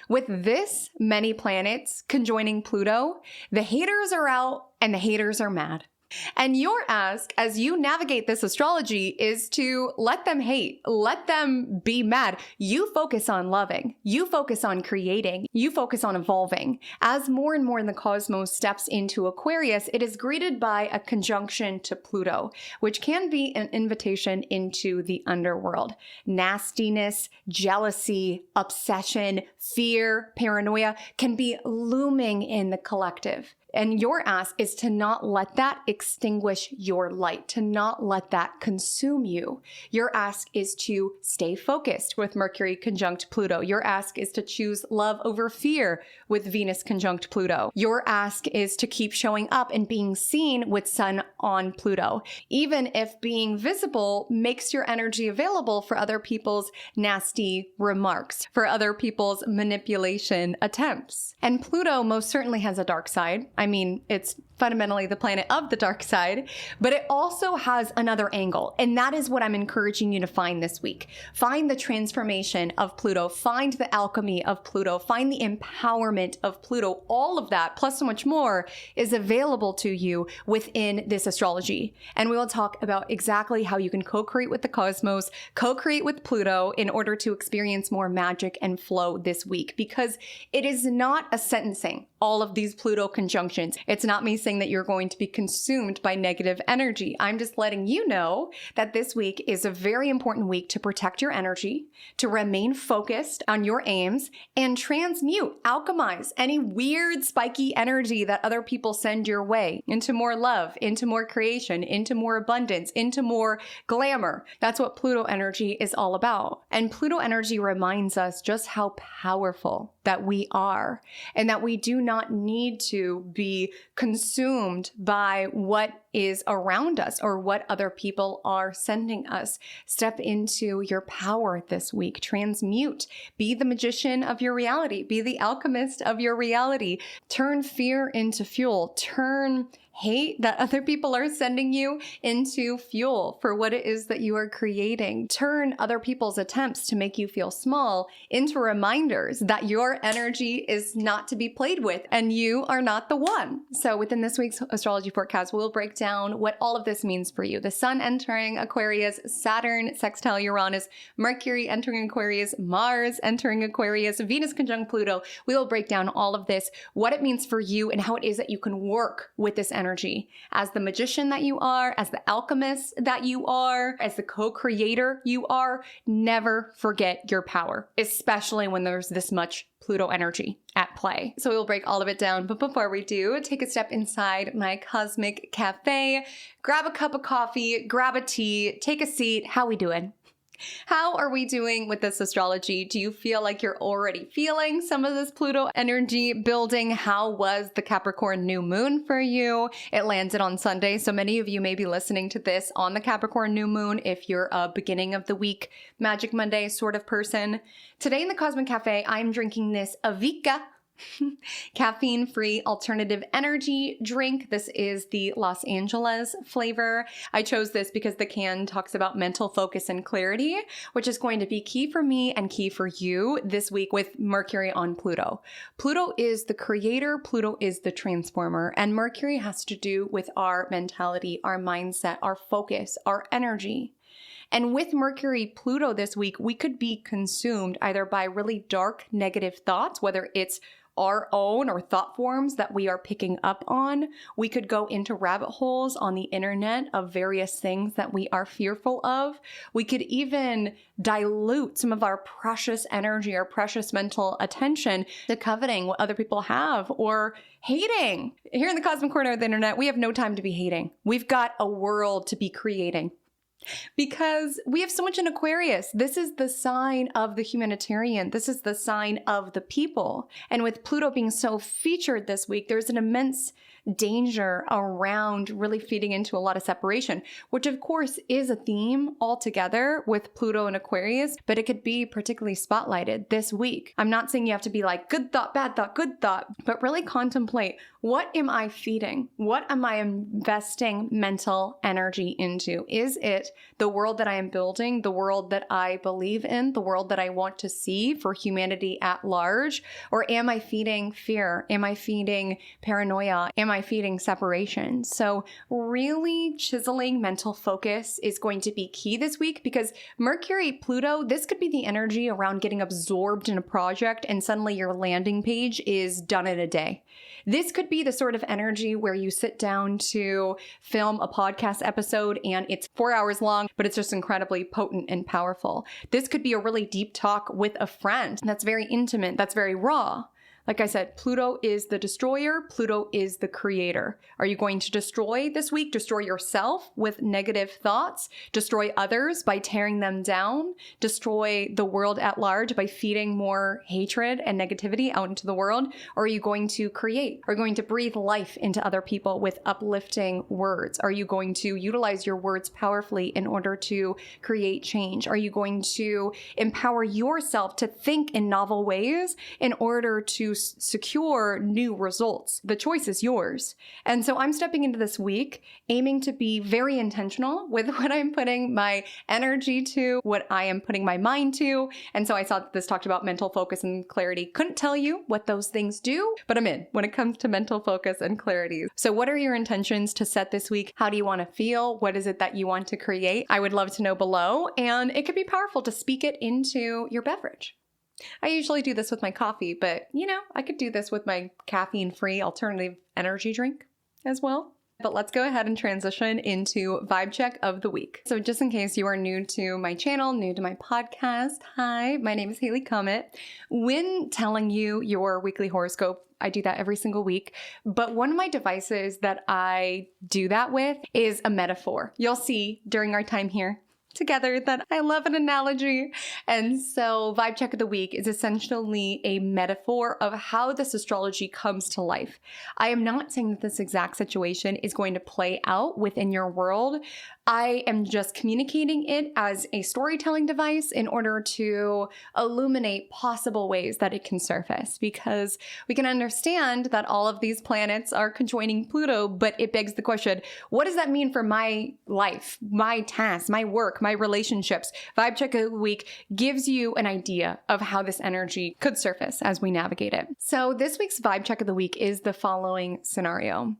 With this many planets conjoining Pluto, the haters are out and the haters are mad. And your ask as you navigate this astrology is to let them hate, let them be mad. You focus on loving, you focus on creating, you focus on evolving. As more and more in the cosmos steps into Aquarius, it is greeted by a conjunction to Pluto, which can be an invitation into the underworld. Nastiness, jealousy, obsession, fear, paranoia can be looming in the collective. And your ask is to not let that extinguish your light, to not let that consume you. Your ask is to stay focused with Mercury conjunct Pluto. Your ask is to choose love over fear with Venus conjunct Pluto. Your ask is to keep showing up and being seen with Sun on Pluto, even if being visible makes your energy available for other people's nasty remarks, for other people's manipulation attempts. And Pluto most certainly has a dark side. I mean, it's fundamentally the planet of the dark side, but it also has another angle. And that is what I'm encouraging you to find this week. Find the transformation of Pluto, find the alchemy of Pluto, find the empowerment of Pluto. All of that, plus so much more, is available to you within this astrology. And we will talk about exactly how you can co-create with the cosmos, co-create with Pluto in order to experience more magic and flow this week, because it is not a sentencing. All of these Pluto conjunctions. It's not me saying that you're going to be consumed by negative energy. I'm just letting you know that this week is a very important week to protect your energy, to remain focused on your aims, and transmute, alchemize any weird spiky energy that other people send your way into more love, into more creation, into more abundance, into more glamour. That's what Pluto energy is all about. And Pluto energy reminds us just how powerful that we are, and that we do not need to be consumed by what is around us or what other people are sending us. Step into your power this week. Transmute. Be the magician of your reality. Be the alchemist of your reality. Turn fear into fuel. Turn hate that other people are sending you into fuel for what it is that you are creating. Turn other people's attempts to make you feel small into reminders that your energy is not to be played with and you are not the one. So within this week's astrology forecast, we'll break down what all of this means for you. The Sun entering Aquarius, Saturn sextile Uranus, Mercury entering Aquarius, Mars entering Aquarius, Venus conjunct Pluto. We will break down all of this, what it means for you, and how it is that you can work with this energy as the magician that you are, as the alchemist that you are, as the co-creator you are. Never forget your power, especially when there's this much Pluto energy at play. So we'll break all of it down. But before we do, take a step inside my cosmic cafe, grab a cup of coffee, grab a tea, take a seat. How we doing? How are we doing with this astrology? Do you feel like you're already feeling some of this Pluto energy building? How was the Capricorn new moon for you? It landed on Sunday, so many of you may be listening to this on the Capricorn new moon if you're a beginning of the week Magic Monday sort of person. Today in the Cosmic Cafe, I'm drinking this Avika caffeine-free alternative energy drink. This is the Los Angeles flavor. I chose this because the can talks about mental focus and clarity, which is going to be key for me and key for you this week with Mercury on Pluto. Pluto is the creator, Pluto is the transformer, and Mercury has to do with our mentality, our mindset, our focus, our energy. And with Mercury Pluto this week, we could be consumed either by really dark negative thoughts, whether it's our own or thought forms that we are picking up on. We could go into rabbit holes on the internet of various things that we are fearful of. We could even dilute some of our precious energy, our precious mental attention to coveting what other people have or hating. Here in the cosmic corner of the internet, we have no time to be hating. We've got a world to be creating. Because we have so much in Aquarius. This is the sign of the humanitarian. This is the sign of the people. And with Pluto being so featured this week, there's an immense danger around really feeding into a lot of separation, which of course is a theme altogether with Pluto and Aquarius, but it could be particularly spotlighted this week. I'm not saying you have to be like good thought, bad thought, good thought, but really contemplate What am I feeding? What am I investing mental energy into? Is it the world that I am building, the world that I believe in, the world that I want to see for humanity at large? Or am I feeding fear? Am I feeding paranoia? Am I feeding separation? So really chiseling mental focus is going to be key this week, because Mercury, Pluto, this could be the energy around getting absorbed in a project and suddenly your landing page is done in a day. This could be the sort of energy where you sit down to film a podcast episode and it's 4 hours long, but it's just incredibly potent and powerful. This could be a really deep talk with a friend that's very intimate, that's very raw. Like I said, Pluto is the destroyer, Pluto is the creator. Are you going to destroy this week? Destroy yourself with negative thoughts? Destroy others by tearing them down? Destroy the world at large by feeding more hatred and negativity out into the world? Or are you going to create? Are you going to breathe life into other people with uplifting words? Are you going to utilize your words powerfully in order to create change? Are you going to empower yourself to think in novel ways in order to secure new results? The choice is yours. And so I'm stepping into this week aiming to be very intentional with what I'm putting my energy to, what I am putting my mind to. And so I saw that this talked about mental focus and clarity. Couldn't tell you what those things do, but I'm in when it comes to mental focus and clarity. So what are your intentions to set this week? How do you want to feel? What is it that you want to create? I would love to know below. And it could be powerful to speak it into your beverage. I usually do this with my coffee, but I could do this with my caffeine-free alternative energy drink as well. But let's go ahead and transition into vibe check of the week. So just in case you are new to my channel, new to my podcast, hi, my name is Haley Comet. When telling you your weekly horoscope, I do that every single week. But one of my devices that I do that with is a metaphor. You'll see during our time here together that I love an analogy. And so vibe check of the week is essentially a metaphor of how this astrology comes to life. I am not saying that this exact situation is going to play out within your world. I am just communicating it as a storytelling device in order to illuminate possible ways that it can surface, because we can understand that all of these planets are conjoining Pluto, but it begs the question, what does that mean for my life, my tasks, my work, my relationships? Vibe check of the week gives you an idea of how this energy could surface as we navigate it. So this week's vibe check of the week is the following scenario.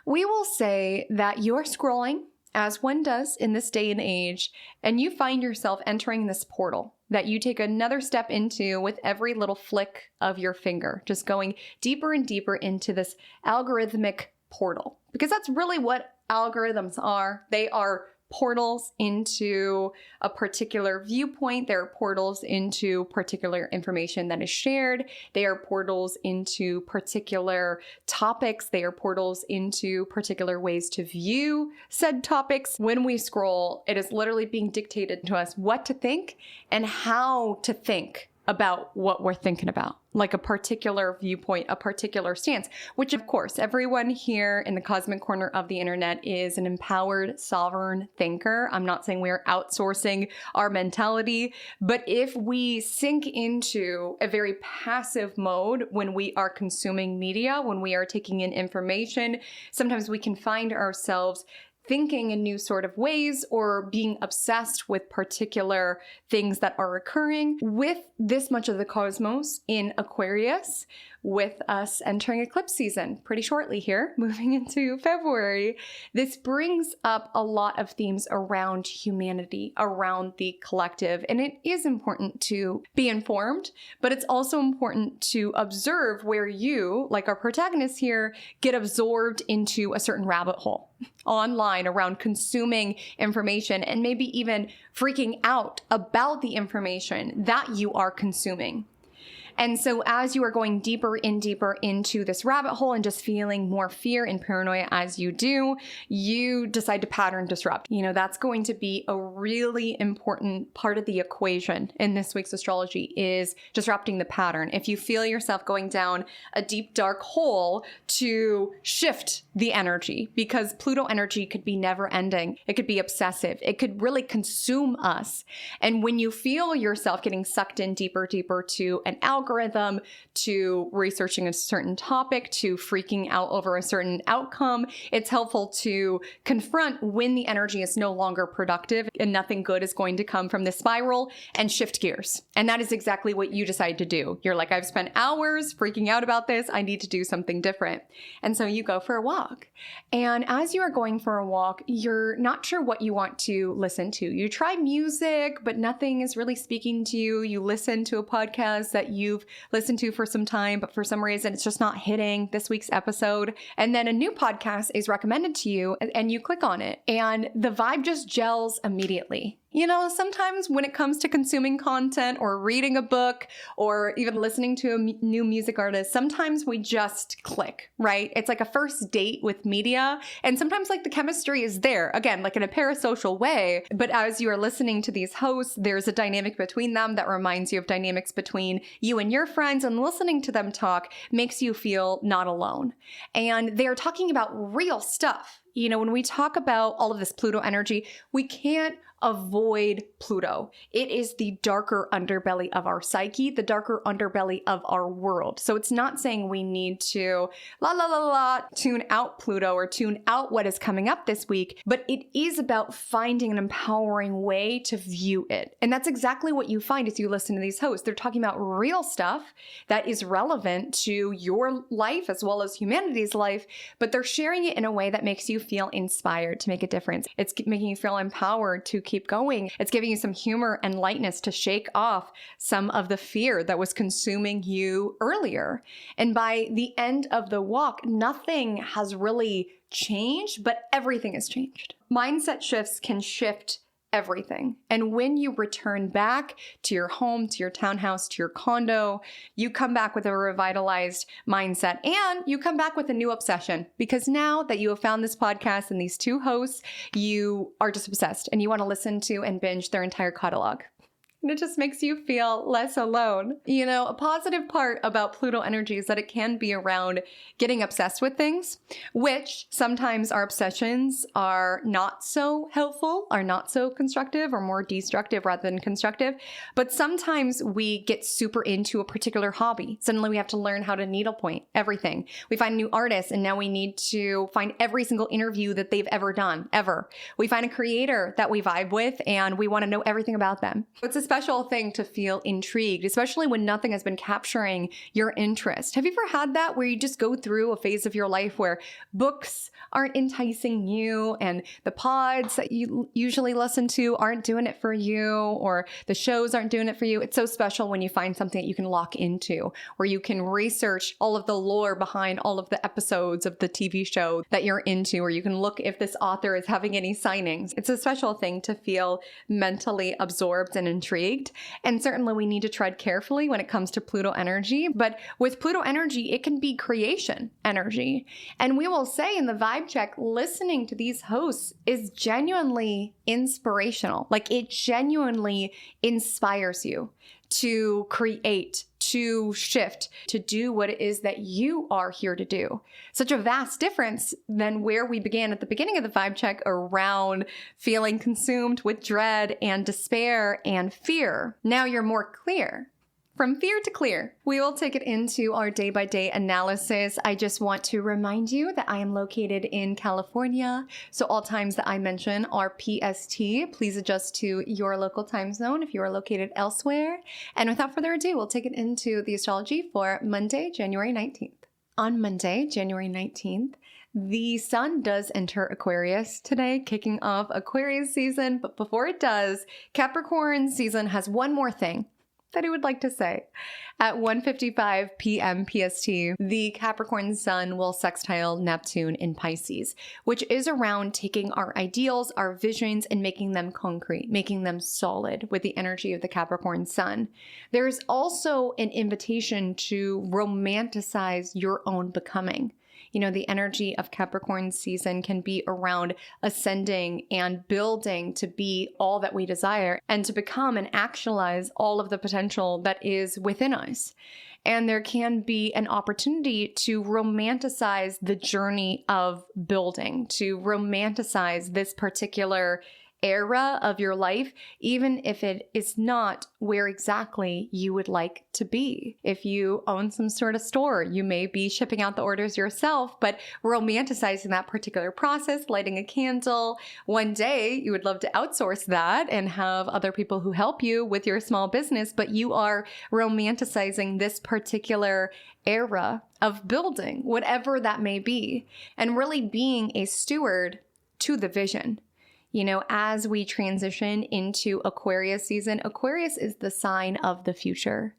We will say that you're scrolling, as one does in this day and age, and you find yourself entering this portal that you take another step into with every little flick of your finger, just going deeper and deeper into this algorithmic portal. Because that's really what algorithms are. They are portals into a particular viewpoint. They are portals into particular information that is shared. They are portals into particular topics. They are portals into particular ways to view said topics. When we scroll, it is literally being dictated to us what to think and how to think about what we're thinking about, like a particular viewpoint, a particular stance, which of course, everyone here in the cosmic corner of the internet is an empowered, sovereign thinker. I'm not saying we're outsourcing our mentality, but if we sink into a very passive mode when we are consuming media, when we are taking in information, sometimes we can find ourselves thinking in new sort of ways or being obsessed with particular things that are occurring. With this much of the cosmos in Aquarius, with us entering eclipse season pretty shortly here, moving into February, this brings up a lot of themes around humanity, around the collective. And it is important to be informed, but it's also important to observe where you, like our protagonist here, get absorbed into a certain rabbit hole online around consuming information and maybe even freaking out about the information that you are consuming. And so as you are going deeper and deeper into this rabbit hole and just feeling more fear and paranoia as you do, you decide to pattern disrupt. That's going to be a really important part of the equation in this week's astrology, is disrupting the pattern. If you feel yourself going down a deep, dark hole, to shift the energy, because Pluto energy could be never ending. It could be obsessive. It could really consume us. And when you feel yourself getting sucked in deeper, deeper to an algorithm, algorithm, to researching a certain topic, to freaking out over a certain outcome. It's helpful to confront when the energy is no longer productive and nothing good is going to come from this spiral, and shift gears. And that is exactly what you decide to do. You're like, I've spent hours freaking out about this. I need to do something different. And so you go for a walk. And as you are going for a walk, you're not sure what you want to listen to. You try music, but nothing is really speaking to you. You listen to a podcast that you've listened to for some time, but for some reason it's just not hitting this week's episode. And then a new podcast is recommended to you and you click on it and the vibe just gels immediately. You know, sometimes when it comes to consuming content or reading a book or even listening to a new music artist, sometimes we just click, right? It's like a first date with media. And sometimes like the chemistry is there, again, like in a parasocial way. But as you are listening to these hosts, there's a dynamic between them that reminds you of dynamics between you and your friends, and listening to them talk makes you feel not alone. And they're talking about real stuff. You know, when we talk about all of this Pluto energy, we can't avoid Pluto. It is the darker underbelly of our psyche, the darker underbelly of our world. So it's not saying we need to tune out Pluto or tune out what is coming up this week, but it is about finding an empowering way to view it. And that's exactly what you find as you listen to these hosts. They're talking about real stuff that is relevant to your life as well as humanity's life, but they're sharing it in a way that makes you feel inspired to make a difference. It's making you feel empowered to keep going. It's giving you some humor and lightness to shake off some of the fear that was consuming you earlier. And by the end of the walk, nothing has really changed, but everything has changed. Mindset shifts can shift everything. And when you return back to your home, to your townhouse, to your condo, you come back with a revitalized mindset and you come back with a new obsession, because now that you have found this podcast and these two hosts, you are just obsessed and you want to listen to and binge their entire catalog. And it just makes you feel less alone. You know, a positive part about Pluto energy is that it can be around getting obsessed with things, which sometimes our obsessions are not so helpful, are not so constructive, or more destructive rather than constructive. But sometimes we get super into a particular hobby. Suddenly we have to learn how to needlepoint everything. We find a new artist and now we need to find every single interview that they've ever done, ever. We find a creator that we vibe with and we want to know everything about them. It's a special thing to feel intrigued, especially when nothing has been capturing your interest. Have you ever had that where you just go through a phase of your life where books aren't enticing you and the pods that you usually listen to aren't doing it for you, or the shows aren't doing it for you? It's so special when you find something that you can lock into, where you can research all of the lore behind all of the episodes of the TV show that you're into, or you can look if this author is having any signings. It's a special thing to feel mentally absorbed and intrigued. And certainly we need to tread carefully when it comes to Pluto energy. But with Pluto energy, it can be creation energy. And we will say in the vibe check, listening to these hosts is genuinely inspirational. Like, it genuinely inspires you to create, to shift, to do what it is that you are here to do. Such a vast difference than where we began at the beginning of the vibe check around feeling consumed with dread and despair and fear. Now you're more clear. From fear to clear. We will take it into our day-by-day analysis. I just want to remind you that I am located in California, so all times that I mention are PST. Please adjust to your local time zone if you are located elsewhere. And without further ado, we'll take it into the astrology for Monday, January 19th. On Monday, January 19th, the sun does enter Aquarius today, kicking off Aquarius season. But before it does, Capricorn season has one more thing that I would like to say. At 1:55 p.m. PST, the Capricorn sun will sextile Neptune in Pisces, which is around taking our ideals, our visions, and making them concrete, making them solid with the energy of the Capricorn sun. There is also an invitation to romanticize your own becoming. You know, the energy of Capricorn season can be around ascending and building to be all that we desire and to become and actualize all of the potential that is within us. And there can be an opportunity to romanticize the journey of building, to romanticize this particular era of your life, even if it is not where exactly you would like to be. If you own some sort of store, you may be shipping out the orders yourself, but romanticizing that particular process, lighting a candle. One day you would love to outsource that and have other people who help you with your small business, but you are romanticizing this particular era of building, whatever that may be, and really being a steward to the vision. You know, as we transition into Aquarius season, Aquarius is the sign of the future.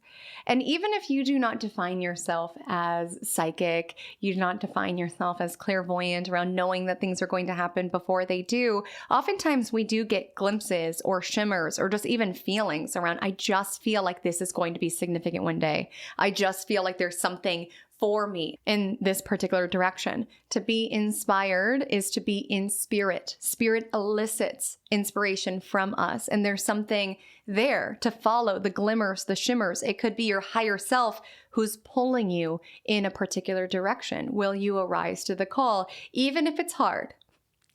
And even if you do not define yourself as psychic, you do not define yourself as clairvoyant around knowing that things are going to happen before they do, oftentimes we do get glimpses or shimmers or just even feelings around, I just feel like this is going to be significant one day. I just feel like there's something for me in this particular direction. To be inspired is to be in spirit. Spirit elicits inspiration from us, and there's something there to follow, the glimmers, the shimmers. It could be your higher self who's pulling you in a particular direction. Will you arise to the call, even if it's hard?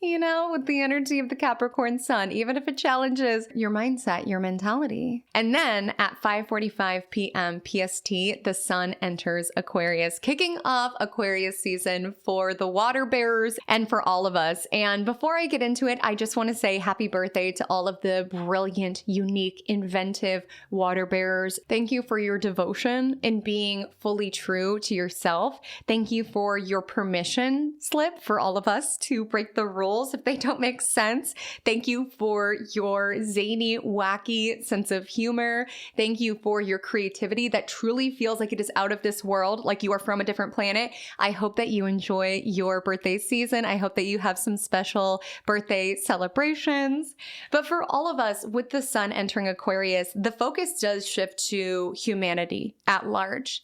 You know, with the energy of the Capricorn sun, even if it challenges your mindset, your mentality. And then at 5:45 p.m. PST, the sun enters Aquarius, kicking off Aquarius season for the water bearers and for all of us. And before I get into it, I just want to say happy birthday to all of the brilliant, unique, inventive water bearers. Thank you for your devotion in being fully true to yourself. Thank you for your permission slip for all of us to break the rules if they don't make sense. Thank you for your zany, wacky sense of humor. Thank you for your creativity that truly feels like it is out of this world, like you are from a different planet. I hope that you enjoy your birthday season. I hope that you have some special birthday celebrations. But for all of us, with the sun entering Aquarius, the focus does shift to humanity at large.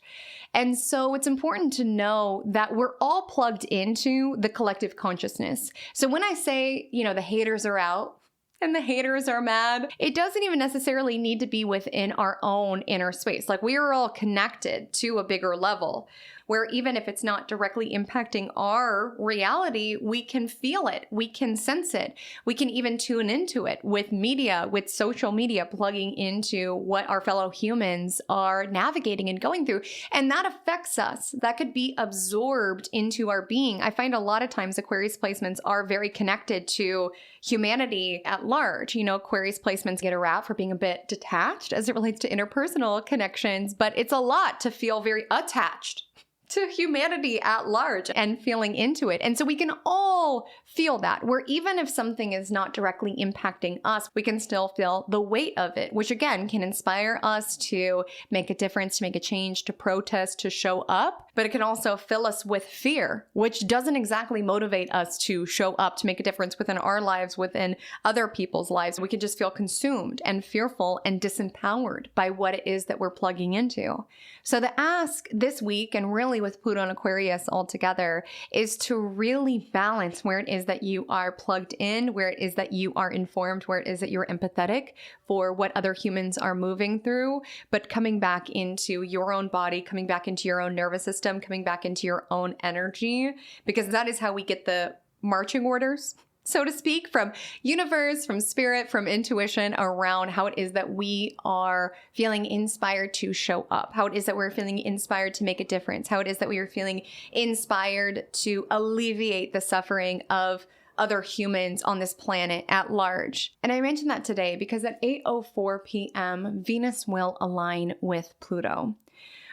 And so it's important to know that we're all plugged into the collective consciousness. So when I say, you know, the haters are out and the haters are mad, it doesn't even necessarily need to be within our own inner space. Like, we are all connected to a bigger level, where even if it's not directly impacting our reality, we can feel it, we can sense it, we can even tune into it with media, with social media, plugging into what our fellow humans are navigating and going through. And that affects us. That could be absorbed into our being. I find a lot of times Aquarius placements are very connected to humanity at large. You know, Aquarius placements get a rap for being a bit detached as it relates to interpersonal connections, but it's a lot to feel very attached to humanity at large and feeling into it. And so we can all feel that, where even if something is not directly impacting us, we can still feel the weight of it, which again can inspire us to make a difference, to make a change, to protest, to show up. But it can also fill us with fear, which doesn't exactly motivate us to show up, to make a difference within our lives, within other people's lives. We can just feel consumed and fearful and disempowered by what it is that we're plugging into. So the ask this week, and really with Pluto and Aquarius all together, is to really balance where it is that you are plugged in, where it is that you are informed, where it is that you're empathetic for what other humans are moving through, but coming back into your own body, coming back into your own nervous system, coming back into your own energy, because that is how we get the marching orders, so to speak, from universe, from spirit, from intuition around how it is that we are feeling inspired to show up, how it is that we're feeling inspired to make a difference, how it is that we are feeling inspired to alleviate the suffering of other humans on this planet at large. And I mentioned that today because at 8:04 p.m., Venus will align with Pluto,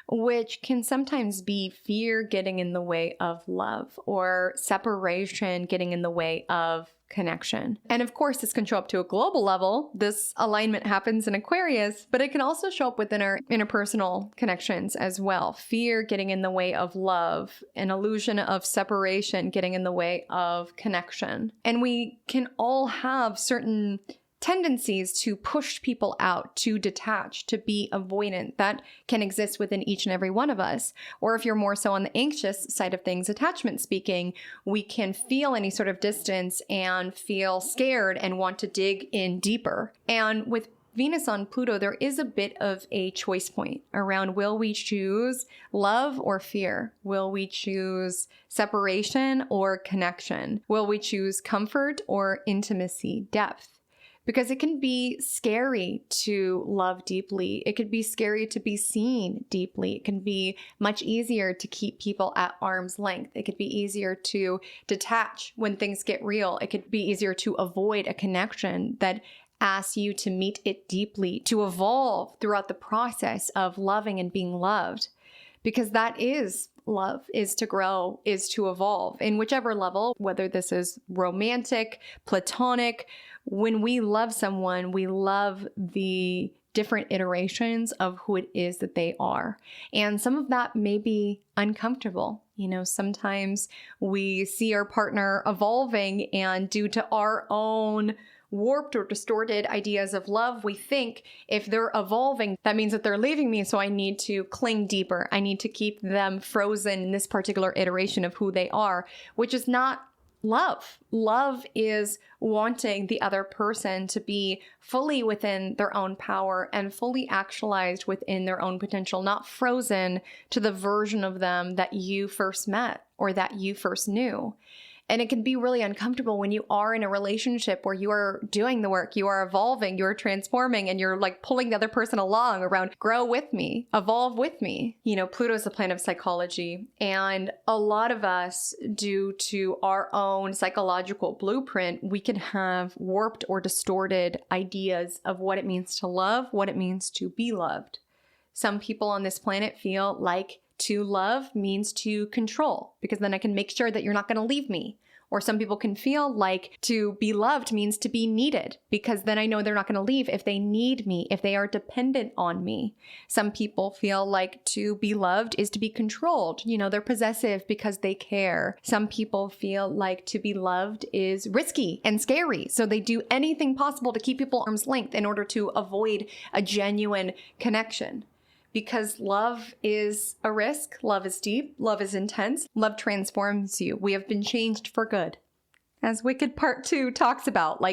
which can sometimes be fear getting in the way of love, or separation getting in the way of connection. And of course, this can show up to a global level. This alignment happens in Aquarius, but it can also show up within our interpersonal connections as well. Fear getting in the way of love, an illusion of separation getting in the way of connection. And we can all have certain tendencies to push people out, to detach, to be avoidant. That can exist within each and every one of us. Or if you're more so on the anxious side of things, attachment speaking, we can feel any sort of distance and feel scared and want to dig in deeper. And with Venus on Pluto, there is a bit of a choice point around, will we choose love or fear? Will we choose separation or connection? Will we choose comfort or intimacy, depth? because it can be scary to love deeply. It could be scary to be seen deeply. It can be much easier to keep people at arm's length. It could be easier to detach when things get real. It could be easier to avoid a connection that asks you to meet it deeply, to evolve throughout the process of loving and being loved. Because that is love, is to grow, is to evolve in whichever level, whether this is romantic, platonic. When we love someone, we love the different iterations of who it is that they are. And some of that may be uncomfortable. Sometimes we see our partner evolving, and due to our own warped or distorted ideas of love, we think if they're evolving, that means that they're leaving me, so I need to cling deeper. I need to keep them frozen in this particular iteration of who they are, which is not love. Love is wanting the other person to be fully within their own power and fully actualized within their own potential, not frozen to the version of them that you first met or that you first knew. And it can be really uncomfortable when you are in a relationship where you are doing the work, you are evolving, you're transforming, and you're like pulling the other person along around, grow with me, evolve with me. Pluto is the planet of psychology. And a lot of us, due to our own psychological blueprint, we can have warped or distorted ideas of what it means to love, what it means to be loved. Some people on this planet feel like to love means to control, because then I can make sure that you're not going to leave me. Or some people can feel like to be loved means to be needed, because then I know they're not going to leave if they need me, if they are dependent on me. Some people feel like to be loved is to be controlled. They're possessive because they care. Some people feel like to be loved is risky and scary, so they do anything possible to keep people arm's length in order to avoid a genuine connection. Because love is a risk, love is deep, love is intense, love transforms you. We have been changed for good. As Wicked Part 2 talks about,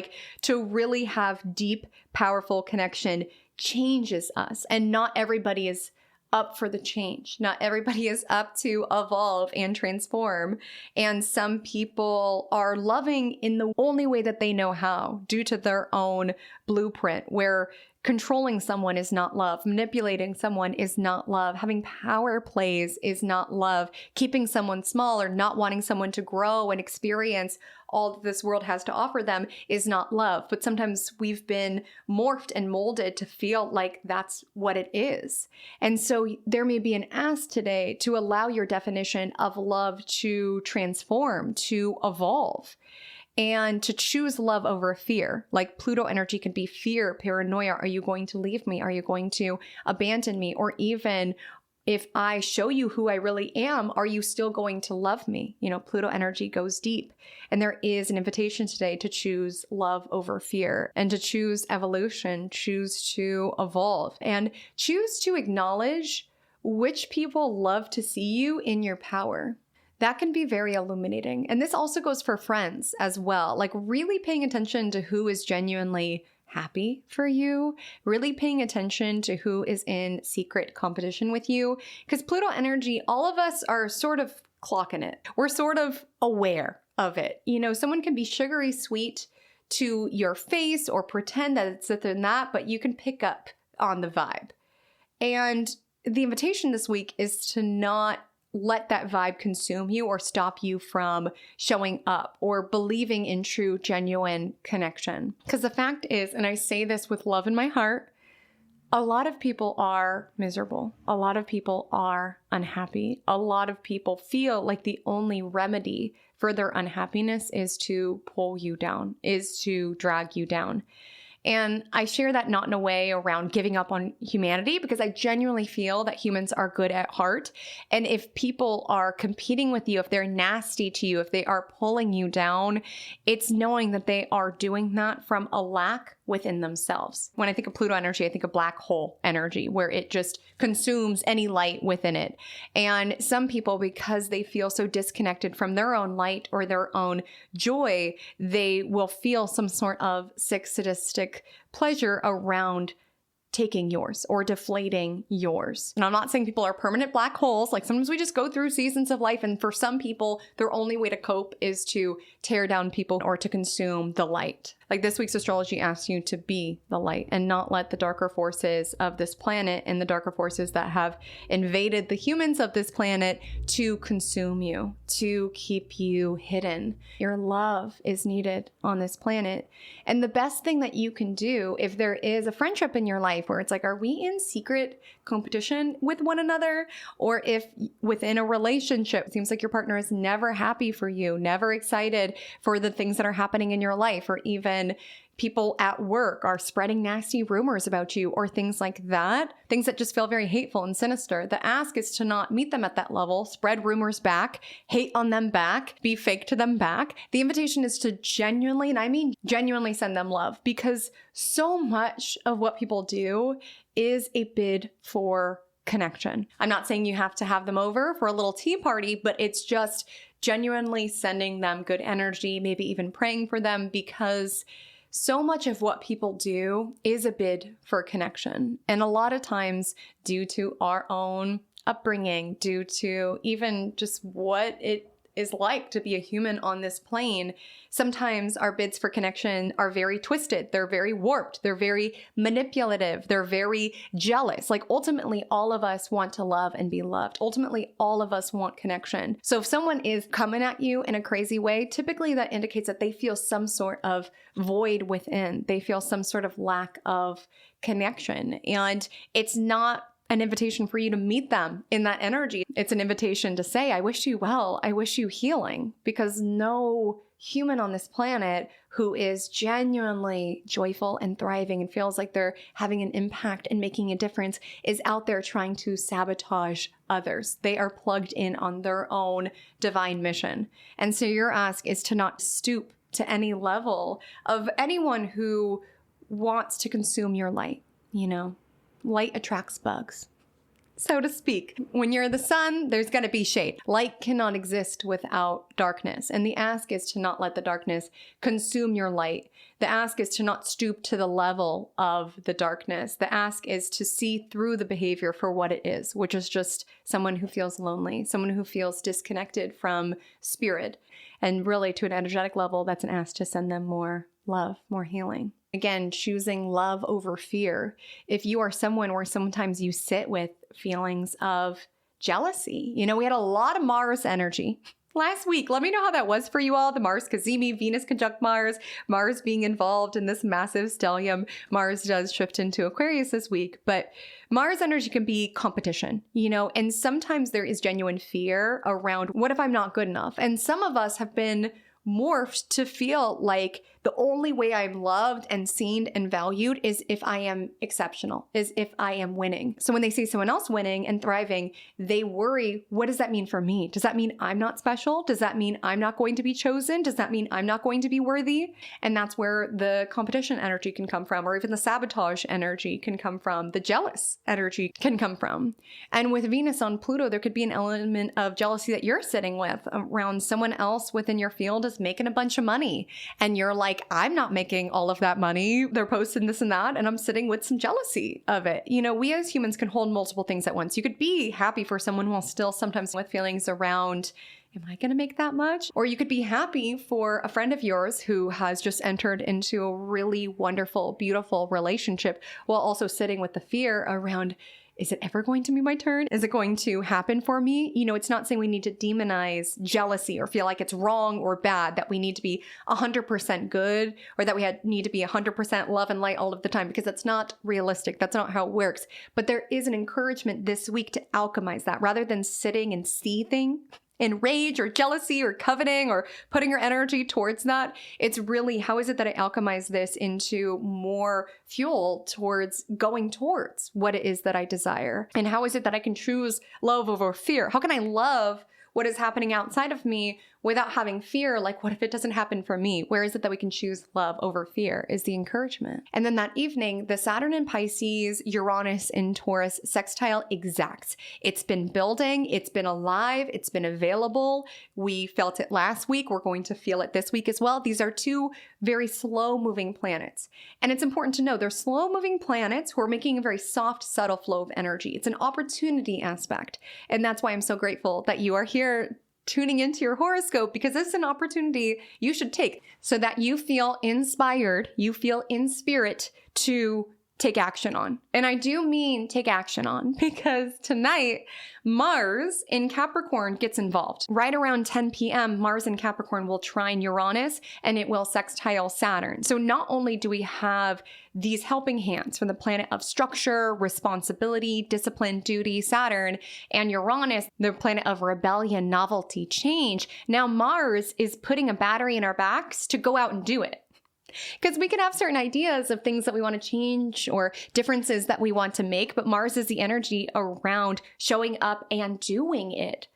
to really have deep, powerful connection changes us. And not everybody is up for the change. Not everybody is up to evolve and transform. And some people are loving in the only way that they know how, due to their own blueprint, where controlling someone is not love. Manipulating someone is not love. Having power plays is not love. Keeping someone small or not wanting someone to grow and experience all that this world has to offer them is not love. But sometimes we've been morphed and molded to feel like that's what it is. And so there may be an ask today to allow your definition of love to transform, to evolve, and to choose love over fear. Like Pluto energy can be fear, paranoia. Are you going to leave me? Are you going to abandon me? Or even if I show you who I really am, are you still going to love me? Pluto energy goes deep. And there is an invitation today to choose love over fear and to choose evolution, choose to evolve, and choose to acknowledge which people love to see you in your power. That can be very illuminating. And this also goes for friends as well. Really paying attention to who is genuinely happy for you, really paying attention to who is in secret competition with you. Because Pluto energy, all of us are sort of clocking it. We're sort of aware of it. Someone can be sugary sweet to your face or pretend that it's this and that, but you can pick up on the vibe. And the invitation this week is to not let that vibe consume you or stop you from showing up or believing in true, genuine connection. Because the fact is, and I say this with love in my heart, a lot of people are miserable. A lot of people are unhappy. A lot of people feel like the only remedy for their unhappiness is to pull you down, is to drag you down. And I share that not in a way around giving up on humanity, because I genuinely feel that humans are good at heart. And if people are competing with you, if they're nasty to you, if they are pulling you down, it's knowing that they are doing that from a lack within themselves. When I think of Pluto energy, I think of black hole energy, where it just consumes any light within it. And some people, because they feel so disconnected from their own light or their own joy, they will feel some sort of sick, sadistic pleasure around taking yours or deflating yours. And I'm not saying people are permanent black holes. Sometimes we just go through seasons of life, and for some people, their only way to cope is to tear down people or to consume the light. Like this week's astrology asks you to be the light and not let the darker forces of this planet and the darker forces that have invaded the humans of this planet to consume you, to keep you hidden. Your love is needed on this planet. And the best thing that you can do if there is a friendship in your life where it's like, are we in secret competition with one another? Or if within a relationship, it seems like your partner is never happy for you, never excited for the things that are happening in your life, or even people at work are spreading nasty rumors about you or things like that, things that just feel very hateful and sinister. The ask is to not meet them at that level, spread rumors back, hate on them back, be fake to them back. The invitation is to genuinely, and I mean genuinely, send them love, because so much of what people do is a bid for connection. I'm not saying you have to have them over for a little tea party, but it's just genuinely sending them good energy, maybe even praying for them, because so much of what people do is a bid for connection. And a lot of times due to our own upbringing, due to even just what it is like to be a human on this plane, sometimes our bids for connection are very twisted. They're very warped. They're very manipulative. They're very jealous. Like ultimately, all of us want to love and be loved. Ultimately, all of us want connection. So if someone is coming at you in a crazy way, typically that indicates that they feel some sort of void within. They feel some sort of lack of connection. And it's not an invitation for you to meet them in that energy. It's an invitation to say, I wish you well. I wish you healing, because no human on this planet who is genuinely joyful and thriving and feels like they're having an impact and making a difference is out there trying to sabotage others. They are plugged in on their own divine mission. And so your ask is to not stoop to any level of anyone who wants to consume your light, you know? Light attracts bugs, so to speak. When you're the sun, there's going to be shade. Light cannot exist without darkness. And the ask is to not let the darkness consume your light. The ask is to not stoop to the level of the darkness. The ask is to see through the behavior for what it is, which is just someone who feels lonely, someone who feels disconnected from spirit. And really, to an energetic level, that's an ask to send them more love, more healing. Again, choosing love over fear. If you are someone where sometimes you sit with feelings of jealousy, you know, we had a lot of Mars energy last week. Let me know how that was for you all. The Mars Cazimi, Venus conjunct Mars, Mars being involved in this massive stellium. Mars does shift into Aquarius this week, but Mars energy can be competition, you know, and sometimes there is genuine fear around what if I'm not good enough? And some of us have been morphed to feel like the only way I'm loved and seen and valued is if I am exceptional, is if I am winning. So when they see someone else winning and thriving, they worry, what does that mean for me? Does that mean I'm not special? Does that mean I'm not going to be chosen? Does that mean I'm not going to be worthy? And that's where the competition energy can come from, or even the sabotage energy can come from, the jealous energy can come from. And with Venus on Pluto, there could be an element of jealousy that you're sitting with around someone else within your field is making a bunch of money. And you're like, I'm not making all of that money. They're posting this and that, and I'm sitting with some jealousy of it. You know, we as humans can hold multiple things at once. You could be happy for someone while still sometimes with feelings around, am I going to make that much? Or you could be happy for a friend of yours who has just entered into a really wonderful, beautiful relationship while also sitting with the fear around, is it ever going to be my turn? Is it going to happen for me? You know, it's not saying we need to demonize jealousy or feel like it's wrong or bad, that we need to be 100% good, or that we need to be 100% love and light all of the time, because that's not realistic. That's not how it works. But there is an encouragement this week to alchemize that rather than sitting and seething in rage or jealousy or coveting or putting your energy towards that. It's really, how is it that I alchemize this into more fuel towards going towards what it is that I desire? And how is it that I can choose love over fear? How can I love what is happening outside of me without having fear? Like, what if it doesn't happen for me? Where is it that we can choose love over fear is the encouragement. And then that evening, the Saturn in Pisces, Uranus in Taurus sextile exacts. It's been building, it's been alive, it's been available. We felt it last week. We're going to feel it this week as well. These are two very slow moving planets. And it's important to know they're slow moving planets who are making a very soft, subtle flow of energy. It's an opportunity aspect. And that's why I'm so grateful that you are here tuning into your horoscope, because this is an opportunity you should take so that you feel inspired, you feel in spirit to take action on. And I do mean take action on, because tonight Mars in Capricorn gets involved. Right around 10 p.m., Mars in Capricorn will trine Uranus and it will sextile Saturn. So not only do we have these helping hands from the planet of structure, responsibility, discipline, duty, Saturn, and Uranus, the planet of rebellion, novelty, change, now Mars is putting a battery in our backs to go out and do it. Because we can have certain ideas of things that we want to change or differences that we want to make, but Mars is the energy around showing up and doing it.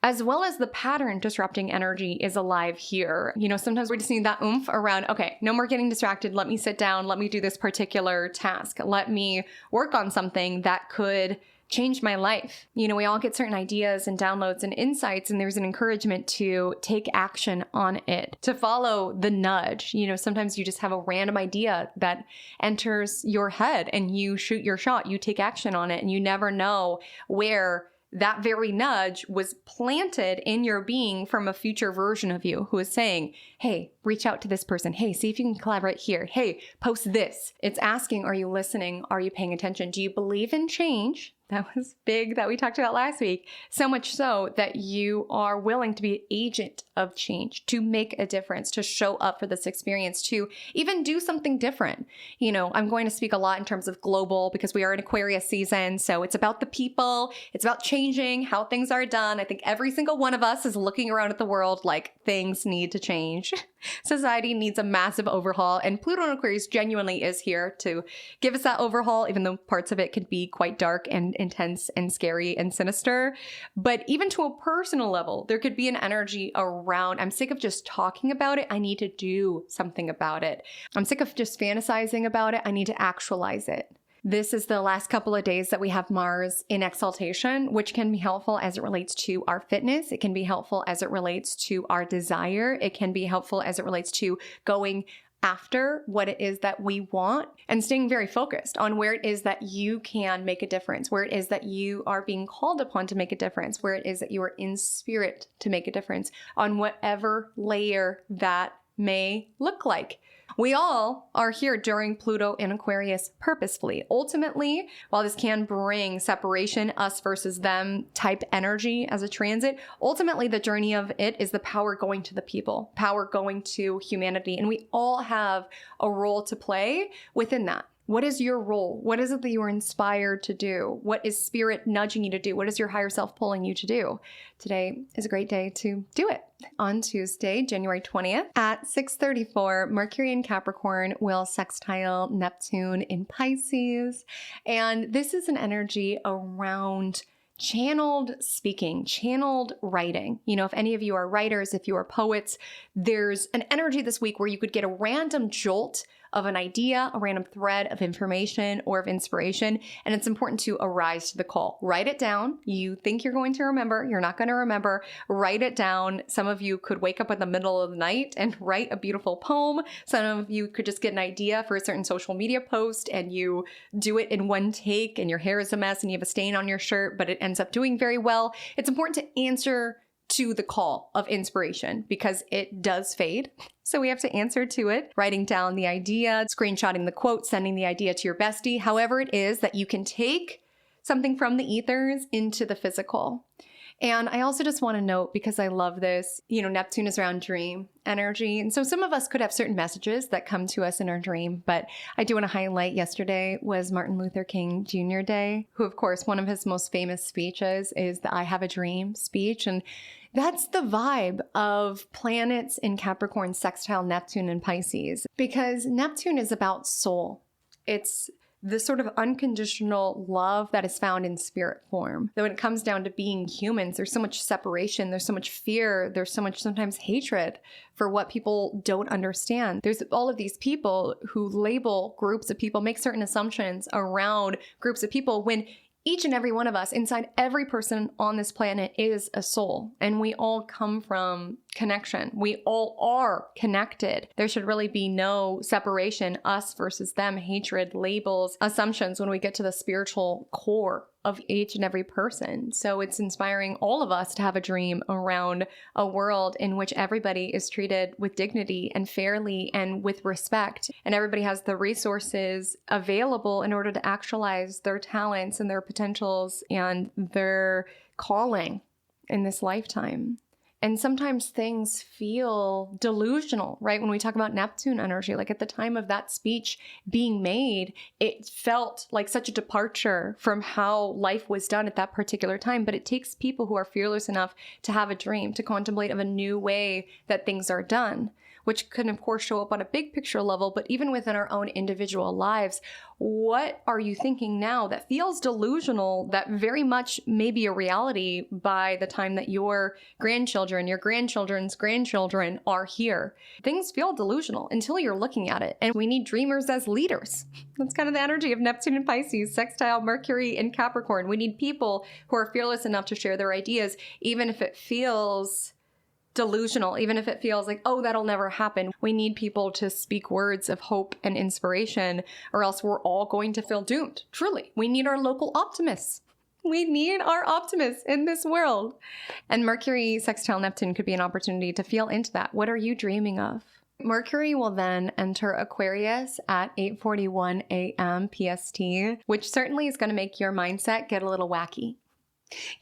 As well as the pattern disrupting energy is alive here. You know, sometimes we just need that oomph around, okay, no more getting distracted. Let me sit down. Let me do this particular task. Let me work on something that could change my life. You know, we all get certain ideas and downloads and insights, and there's an encouragement to take action on it, to follow the nudge. You know, sometimes you just have a random idea that enters your head and you shoot your shot, you take action on it, and you never know where that very nudge was planted in your being from a future version of you who is saying, hey, reach out to this person. Hey, see if you can collaborate here. Hey, post this. It's asking, are you listening? Are you paying attention? Do you believe in change? That was big that we talked about last week. So much so that you are willing to be an agent of change, to make a difference, to show up for this experience, to even do something different. You know, I'm going to speak a lot in terms of global because we are in Aquarius season. So it's about the people. It's about changing how things are done. I think every single one of us is looking around at the world like things need to change. Society needs a massive overhaul, and Pluto in Aquarius genuinely is here to give us that overhaul, even though parts of it could be quite dark and intense and scary and sinister. But even to a personal level, there could be an energy around, I'm sick of just talking about it. I need to do something about it. I'm sick of just fantasizing about it. I need to actualize it. This is the last couple of days that we have Mars in exaltation, which can be helpful as it relates to our fitness. It can be helpful as it relates to our desire. It can be helpful as it relates to going after what it is that we want and staying very focused on where it is that you can make a difference, where it is that you are being called upon to make a difference, where it is that you are in spirit to make a difference on whatever layer that may look like. We all are here during Pluto in Aquarius purposefully. Ultimately, while this can bring separation, us versus them type energy as a transit, ultimately the journey of it is the power going to the people, power going to humanity. And we all have a role to play within that. What is your role? What is it that you are inspired to do? What is spirit nudging you to do? What is your higher self pulling you to do? Today is a great day to do it. On Tuesday, January 20th at 6:34, Mercury in Capricorn will sextile Neptune in Pisces. And this is an energy around channeled speaking, channeled writing. You know, if any of you are writers, if you are poets, there's an energy this week where you could get a random jolt of an idea, a random thread of information or of inspiration, and it's important to arise to the call. Write it down. You think you're going to remember, you're not going to remember. Write it down. Some of you could wake up in the middle of the night and write a beautiful poem. Some of you could just get an idea for a certain social media post and you do it in one take and your hair is a mess and you have a stain on your shirt, but it ends up doing very well. It's important to answer to the call of inspiration because it does fade. So we have to answer to it, writing down the idea, screenshotting the quote, sending the idea to your bestie, however it is that you can take something from the ethers into the physical. And I also just want to note, because I love this, you know, Neptune is around dream energy. And so some of us could have certain messages that come to us in our dream, but I do want to highlight yesterday was Martin Luther King Jr. Day, who, of course, one of his most famous speeches is the I Have a Dream speech. And that's the vibe of planets in Capricorn, sextile Neptune and Pisces, because Neptune is about soul. It's the sort of unconditional love that is found in spirit form. That when it comes down to being humans, there's so much separation, there's so much fear, there's so much sometimes hatred for what people don't understand. There's all of these people who label groups of people, make certain assumptions around groups of people when each and every one of us, inside every person on this planet, is a soul. And we all come from connection. We all are connected. There should really be no separation, us versus them, hatred, labels, assumptions when we get to the spiritual core of each and every person. So it's inspiring all of us to have a dream around a world in which everybody is treated with dignity and fairly and with respect, and everybody has the resources available in order to actualize their talents and their potentials and their calling in this lifetime. And sometimes things feel delusional, right? When we talk about Neptune energy, like at the time of that speech being made, it felt like such a departure from how life was done at that particular time. But it takes people who are fearless enough to have a dream, to contemplate of a new way that things are done, which can, of course, show up on a big picture level, but even within our own individual lives. What are you thinking now that feels delusional that very much may be a reality by the time that your grandchildren, your grandchildren's grandchildren are here? Things feel delusional until you're looking at it. And we need dreamers as leaders. That's kind of the energy of Neptune and Pisces, sextile Mercury and Capricorn. We need people who are fearless enough to share their ideas, even if it feels delusional, even if it feels like, oh, that'll never happen. We need people to speak words of hope and inspiration, or else we're all going to feel doomed. Truly, we need our local optimists. We need our optimists in this world. And Mercury sextile Neptune could be an opportunity to feel into that. What are you dreaming of? Mercury will then enter Aquarius at 8:41 a.m. PST, which certainly is going to make your mindset get a little wacky.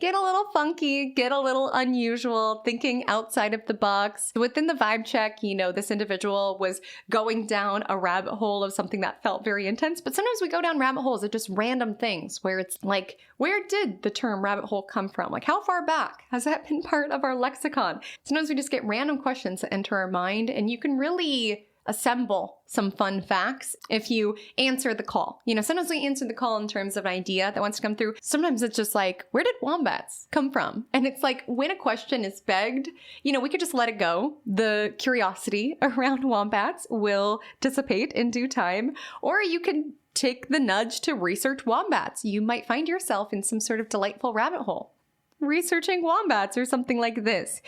Get a little funky, get a little unusual, thinking outside of the box. Within the vibe check, this individual was going down a rabbit hole of something that felt very intense. But sometimes we go down rabbit holes of just random things where it's like, where did the term rabbit hole come from? Like, how far back has that been part of our lexicon? Sometimes we just get random questions that enter our mind, and you can really assemble some fun facts if you answer the call. Sometimes we answer the call in terms of an idea that wants to come through. Sometimes it's just like, where did wombats come from? And it's like, when a question is begged, we could just let it go. The curiosity around wombats will dissipate in due time, or you can take the nudge to research wombats. You might find yourself in some sort of delightful rabbit hole researching wombats or something like this.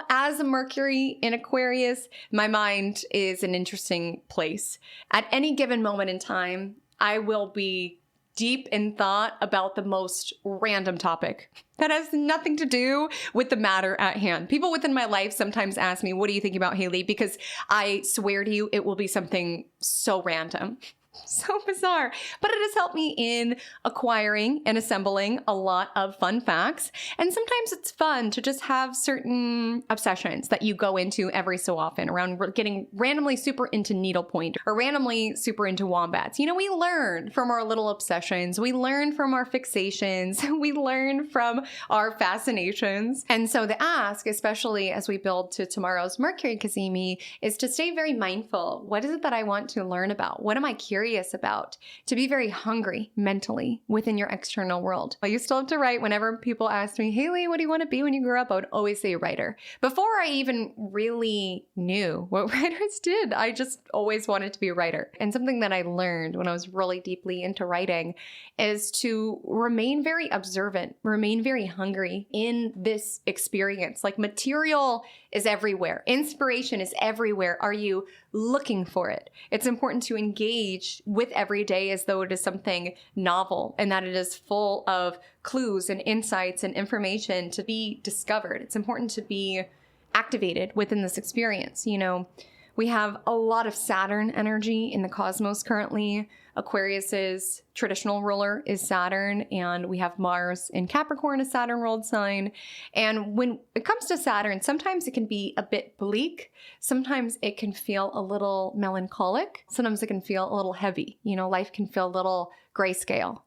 As a Mercury in Aquarius, my mind is an interesting place. At any given moment in time, I will be deep in thought about the most random topic that has nothing to do with the matter at hand. People within my life sometimes ask me, what are you thinking about, Haley? Because I swear to you, it will be something so random. So bizarre, but it has helped me in acquiring and assembling a lot of fun facts. And sometimes it's fun to just have certain obsessions that you go into every so often around getting randomly super into needlepoint or randomly super into wombats. We learn from our little obsessions. We learn from our fixations. We learn from our fascinations. And so the ask, especially as we build to tomorrow's Mercury Kazemi, is to stay very mindful. What is it that I want to learn about? What am I curious about? To be very hungry mentally within your external world. I used to love to write. Whenever people asked me, Haley, what do you want to be when you grow up? I would always say a writer. Before I even really knew what writers did, I just always wanted to be a writer. And something that I learned when I was really deeply into writing is to remain very observant, remain very hungry in this experience. Like, material is everywhere. Inspiration is everywhere. Are you looking for it? It's important to engage with every day as though it is something novel and that it is full of clues and insights and information to be discovered. It's important to be activated within this experience. We have a lot of Saturn energy in the cosmos currently. Aquarius's traditional ruler is Saturn, and we have Mars in Capricorn, a Saturn-ruled sign. And when it comes to Saturn, sometimes it can be a bit bleak. Sometimes it can feel a little melancholic. Sometimes it can feel a little heavy. Life can feel a little grayscale.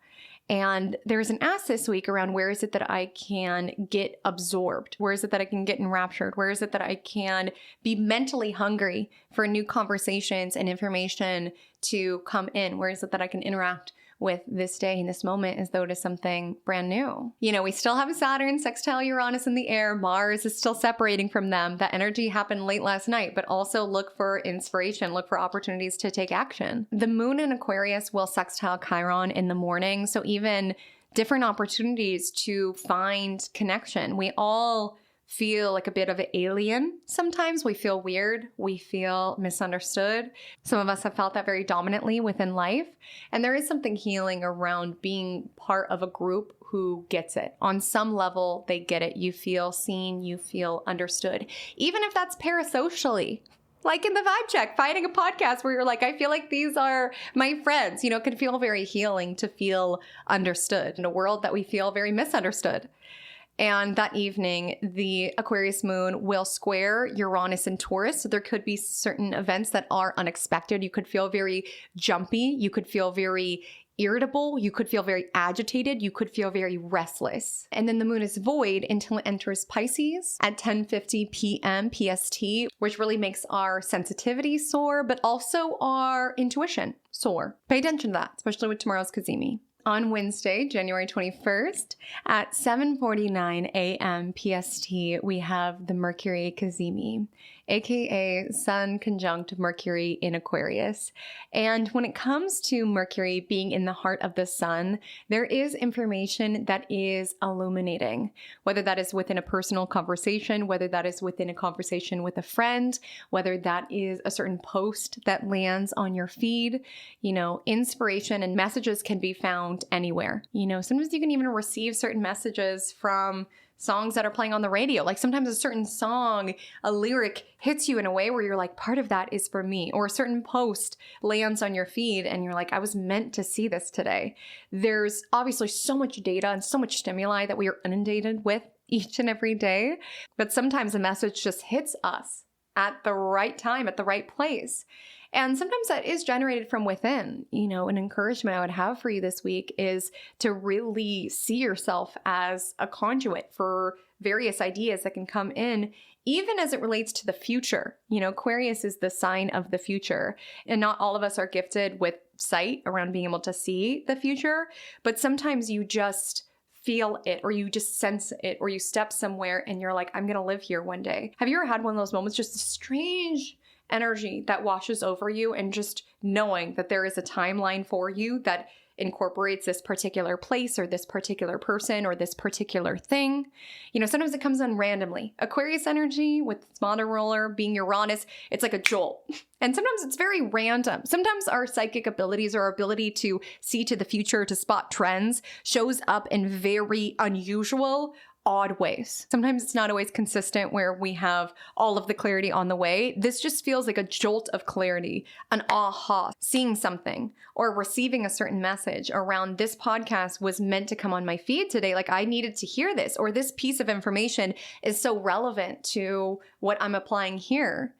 And there's an ask this week around, where is it that I can get absorbed? Where is it that I can get enraptured? Where is it that I can be mentally hungry for new conversations and information to come in? Where is it that I can interact with this day and this moment as though it is something brand new? We still have Saturn, sextile Uranus in the air. Mars is still separating from them. That energy happened late last night, but also look for inspiration, look for opportunities to take action. The moon in Aquarius will sextile Chiron in the morning. So even different opportunities to find connection. We all feel like a bit of an alien. Sometimes we feel weird. We feel misunderstood. Some of us have felt that very dominantly within life. And there is something healing around being part of a group who gets it. On some level, they get it. You feel seen, you feel understood. Even if that's parasocially. Like in the vibe check, finding a podcast where you're like, I feel like these are my friends. It can feel very healing to feel understood in a world that we feel very misunderstood. And that evening, the Aquarius moon will square Uranus and Taurus. So there could be certain events that are unexpected. You could feel very jumpy. You could feel very irritable. You could feel very agitated. You could feel very restless. And then the moon is void until it enters Pisces at 10:50 p.m. PST, which really makes our sensitivity soar, but also our intuition soar. Pay attention to that, especially with tomorrow's Cazimi. On Wednesday, January 21st at 7:49 a.m. PST, we have the Mercury Cazimi, aka Sun conjunct Mercury in Aquarius. And when it comes to Mercury being in the heart of the Sun, there is information that is illuminating, whether that is within a personal conversation, whether that is within a conversation with a friend, whether that is a certain post that lands on your feed. Inspiration and messages can be found anywhere. Sometimes you can even receive certain messages from songs that are playing on the radio. Like sometimes a certain song, a lyric hits you in a way where you're like, part of that is for me. Or a certain post lands on your feed and you're like, I was meant to see this today. There's obviously so much data and so much stimuli that we are inundated with each and every day. But sometimes a message just hits us at the right time, at the right place. And sometimes that is generated from within. An encouragement I would have for you this week is to really see yourself as a conduit for various ideas that can come in, even as it relates to the future. Aquarius is the sign of the future, and not all of us are gifted with sight around being able to see the future, but sometimes you just feel it, or you just sense it, or you step somewhere and you're like, I'm going to live here one day. Have you ever had one of those moments, just a strange energy that washes over you, and just knowing that there is a timeline for you that incorporates this particular place or this particular person or this particular thing? Sometimes it comes in randomly. Aquarius energy with its modern ruler being Uranus, it's like a jolt. And sometimes it's very random. Sometimes our psychic abilities or our ability to see to the future, to spot trends, shows up in very unusual, odd ways. Sometimes it's not always consistent where we have all of the clarity on the way. This just feels like a jolt of clarity, an aha, seeing something or receiving a certain message around this podcast was meant to come on my feed today. Like I needed to hear this, or this piece of information is so relevant to what I'm applying here.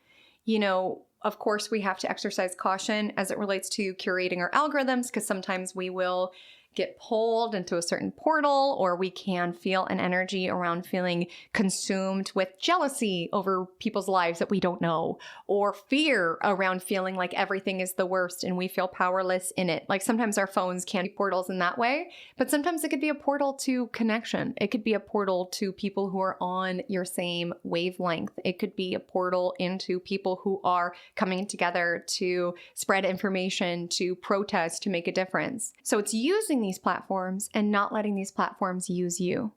Of course, we have to exercise caution as it relates to curating our algorithms, because sometimes we will get pulled into a certain portal, or we can feel an energy around feeling consumed with jealousy over people's lives that we don't know, or fear around feeling like everything is the worst and we feel powerless in it. Like sometimes our phones can be portals in that way, but sometimes it could be a portal to connection. It could be a portal to people who are on your same wavelength. It could be a portal into people who are coming together to spread information, to protest, to make a difference. So it's using these platforms and not letting these platforms use you.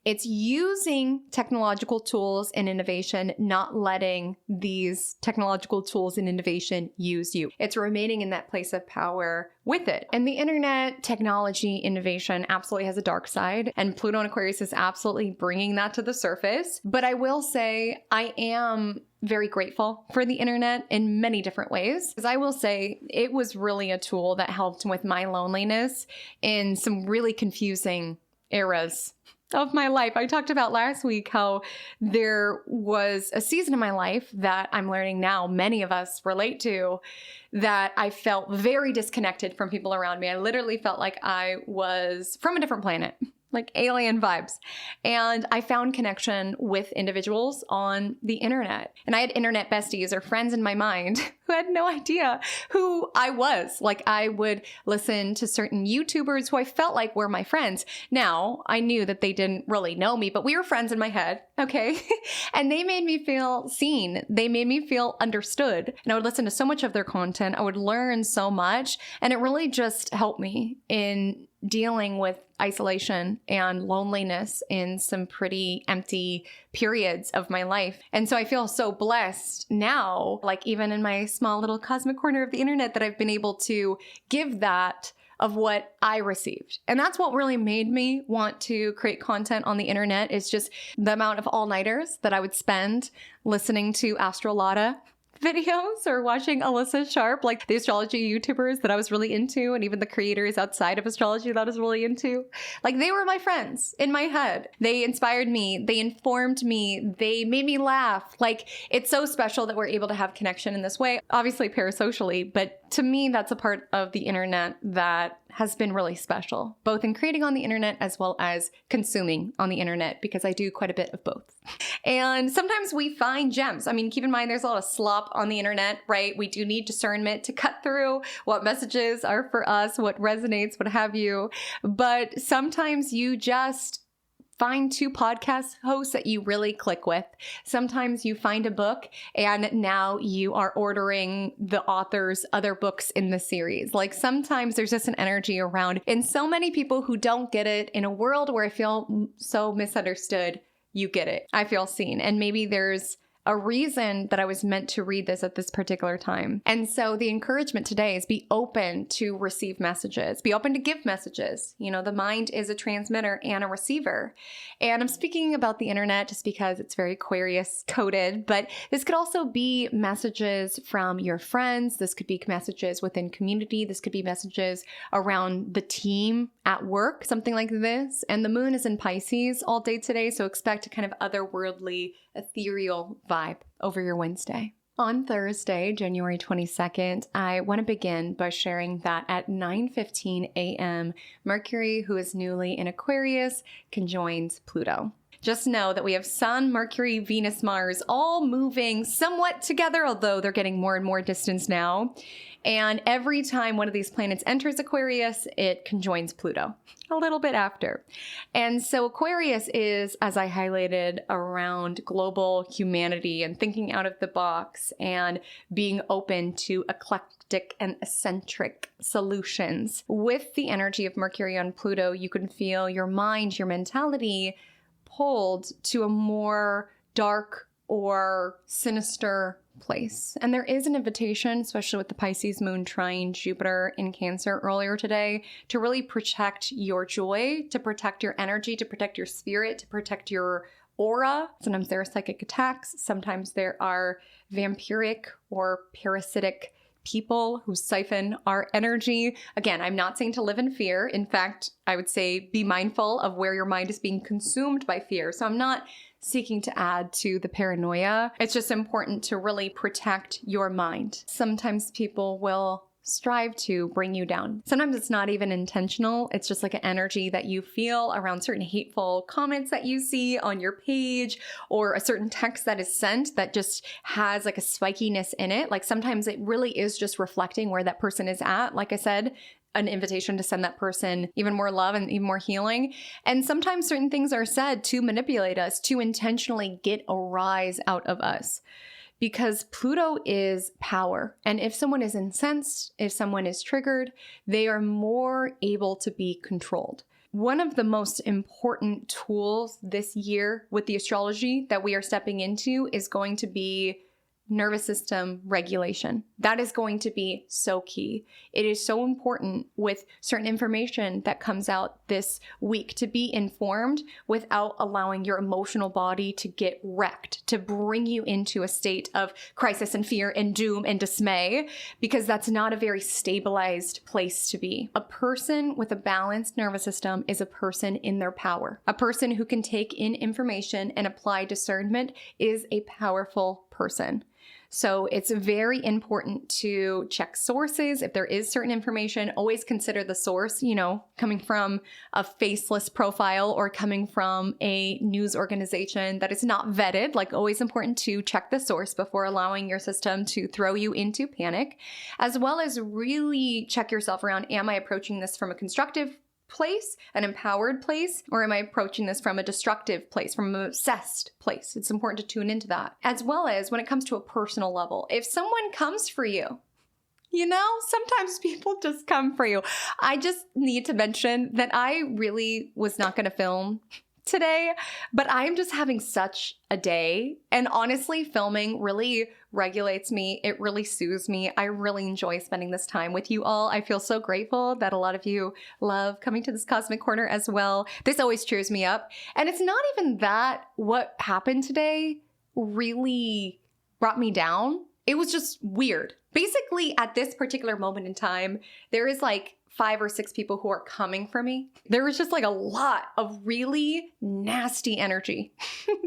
It's using technological tools and innovation, not letting these technological tools and innovation use you. It's remaining in that place of power with it. And the internet, technology, innovation absolutely has a dark side, and Pluto and Aquarius is absolutely bringing that to the surface. But I will say I am very grateful for the internet in many different ways, because I will say it was really a tool that helped with my loneliness in some really confusing eras of my life. I talked about last week how there was a season in my life that I'm learning now many of us relate to, that I felt very disconnected from people around me. I literally felt like I was from a different planet, like alien vibes. And I found connection with individuals on the internet. And I had internet besties or friends in my mind who had no idea who I was. Like I would listen to certain YouTubers who I felt like were my friends. Now, I knew that they didn't really know me, but we were friends in my head, okay? And they made me feel seen. They made me feel understood. And I would listen to so much of their content. I would learn so much. And it really just helped me in dealing with isolation and loneliness in some pretty empty periods of my life. And so I feel so blessed now, like even in my small little cosmic corner of the internet, that I've been able to give that of what I received. And that's what really made me want to create content on the internet, is just the amount of all-nighters that I would spend listening to Astrolotta videos or watching Alyssa Sharp, like the astrology YouTubers that I was really into, and even the creators outside of astrology that I was really into. Like, they were my friends in my head. They inspired me. They informed me. They made me laugh. Like, it's so special that we're able to have connection in this way, obviously parasocially, but to me, that's a part of the internet that has been really special, both in creating on the internet as well as consuming on the internet, because I do quite a bit of both. And sometimes we find gems. I mean, keep in mind, there's a lot of slop on the internet, right? We do need discernment to cut through what messages are for us, what resonates, what have you. But sometimes you just find two podcast hosts that you really click with. Sometimes you find a book and now you are ordering the author's other books in the series. Like, sometimes there's just an energy around, and so many people who don't get it in a world where I feel so misunderstood. You get it. I feel seen. And maybe there's a reason that I was meant to read this at this particular time. And so the encouragement today is be open to receive messages, be open to give messages. You know, the mind is a transmitter and a receiver. And I'm speaking about the internet just because it's very Aquarius coded, but this could also be messages from your friends. This could be messages within community. This could be messages around the team at work, something like this. And the moon is in Pisces all day today, so expect a kind of otherworldly, ethereal vibe over your Wednesday. On Thursday, January 22nd, I want to begin by sharing that at 9:15 a.m., Mercury, who is newly in Aquarius, conjoins Pluto. Just know that we have Sun, Mercury, Venus, Mars all moving somewhat together, although they're getting more and more distance now. And every time one of these planets enters Aquarius, it conjoins Pluto a little bit after. And so Aquarius is, as I highlighted, around global humanity and thinking out of the box and being open to eclectic and eccentric solutions. With the energy of Mercury on Pluto, you can feel your mind, your mentality pulled to a more dark or sinister place. And there is an invitation, especially with the Pisces moon trine Jupiter in Cancer earlier today, to really protect your joy, to protect your energy, to protect your spirit, to protect your aura. Sometimes there are psychic attacks. Sometimes there are vampiric or parasitic people who siphon our energy. Again, I'm not saying to live in fear. In fact, I would say be mindful of where your mind is being consumed by fear. So I'm not seeking to add to the paranoia. It's just important to really protect your mind. Sometimes people will strive to bring you down. Sometimes it's not even intentional. It's just like an energy that you feel around certain hateful comments that you see on your page, or a certain text that is sent that just has like a spikiness in it. Like, sometimes it really is just reflecting where that person is at. Like I said, an invitation to send that person even more love and even more healing. And sometimes certain things are said to manipulate us, to intentionally get a rise out of us. Because Pluto is power. And if someone is incensed, if someone is triggered, they are more able to be controlled. One of the most important tools this year with the astrology that we are stepping into is going to be nervous system regulation. That is going to be so key. It is so important with certain information that comes out this week to be informed without allowing your emotional body to get wrecked, to bring you into a state of crisis and fear and doom and dismay, because that's not a very stabilized place to be. A person with a balanced nervous system is a person in their power. A person who can take in information and apply discernment is a powerful person. So it's very important to check sources. If there is certain information, always consider the source, coming from a faceless profile or coming from a news organization that is not vetted. Like, always important to check the source before allowing your system to throw you into panic, as well as really check yourself around. Am I approaching this from a constructive place, an empowered place, or am I approaching this from a destructive place, from an obsessed place? It's important to tune into that. As well as when it comes to a personal level, if someone comes for you, Sometimes people just come for you. I just need to mention that I really was not going to film today, but I'm just having such a day. And honestly, filming really regulates me. It really soothes me. I really enjoy spending this time with you all. I feel so grateful that a lot of you love coming to this Cosmic Corner as well. This always cheers me up. And it's not even that what happened today really brought me down. It was just weird. Basically, at this particular moment in time, there is like 5 or 6 people who are coming for me. There was just like a lot of really nasty energy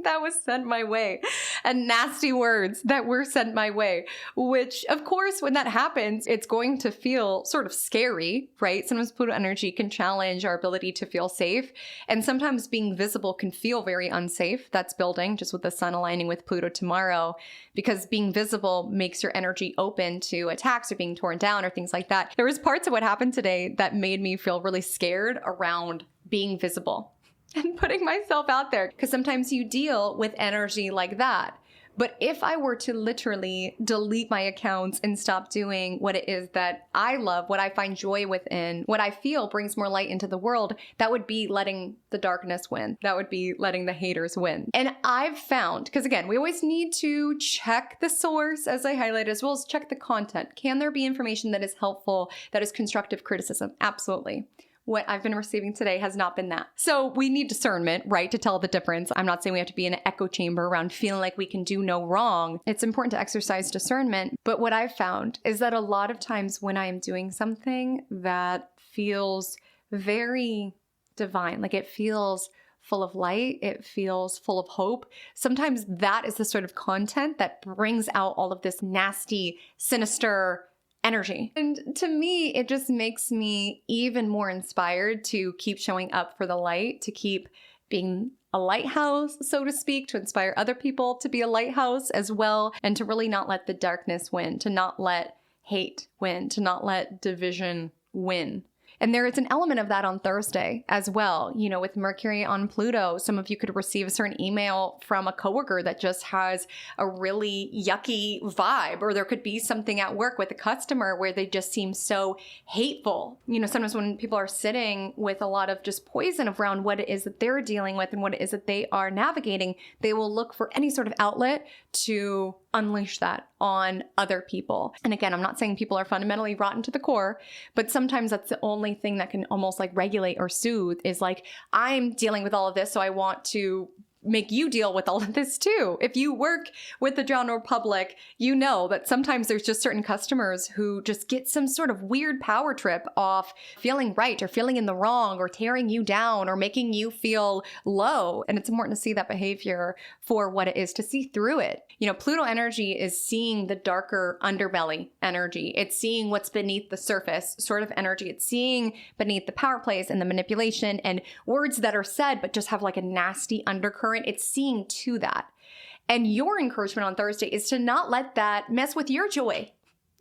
that was sent my way and nasty words that were sent my way, which of course, when that happens, it's going to feel sort of scary, right? Sometimes Pluto energy can challenge our ability to feel safe. And sometimes being visible can feel very unsafe. That's building just with the sun aligning with Pluto tomorrow, because being visible makes your energy open to attacks or being torn down or things like that. There was parts of what happened today that made me feel really scared around being visible and putting myself out there, because sometimes you deal with energy like that. But if I were to literally delete my accounts and stop doing what it is that I love, what I find joy within, what I feel brings more light into the world, that would be letting the darkness win. That would be letting the haters win. And I've found, because again, we always need to check the source, as I highlighted, as well as check the content. Can there be information that is helpful, that is constructive criticism? Absolutely. What I've been receiving today has not been that. So we need discernment, right, to tell the difference. I'm not saying we have to be in an echo chamber around feeling like we can do no wrong. It's important to exercise discernment. But what I've found is that a lot of times when I am doing something that feels very divine, like it feels full of light, it feels full of hope, sometimes that is the sort of content that brings out all of this nasty, sinister energy. And to me, it just makes me even more inspired to keep showing up for the light, to keep being a lighthouse, so to speak, to inspire other people to be a lighthouse as well, and to really not let the darkness win, to not let hate win, to not let division win. And there is an element of that on Thursday as well. With Mercury on Pluto, some of you could receive a certain email from a coworker that just has a really yucky vibe, or there could be something at work with a customer where they just seem so hateful. Sometimes when people are sitting with a lot of just poison around what it is that they're dealing with and what it is that they are navigating, they will look for any sort of outlet to unleash that on other people. And again, I'm not saying people are fundamentally rotten to the core, but sometimes that's the only thing that can almost like regulate or soothe, is like, I'm dealing with all of this, so I want to make you deal with all of this too. If you work with the general public, you know that sometimes there's just certain customers who just get some sort of weird power trip off feeling right or feeling in the wrong or tearing you down or making you feel low. And it's important to see that behavior for what it is, to see through it. Pluto energy is seeing the darker underbelly energy. It's seeing what's beneath the surface sort of energy. It's seeing beneath the power plays and the manipulation and words that are said but just have like a nasty undercurrent. It's seeing to that. And your encouragement on Thursday is to not let that mess with your joy.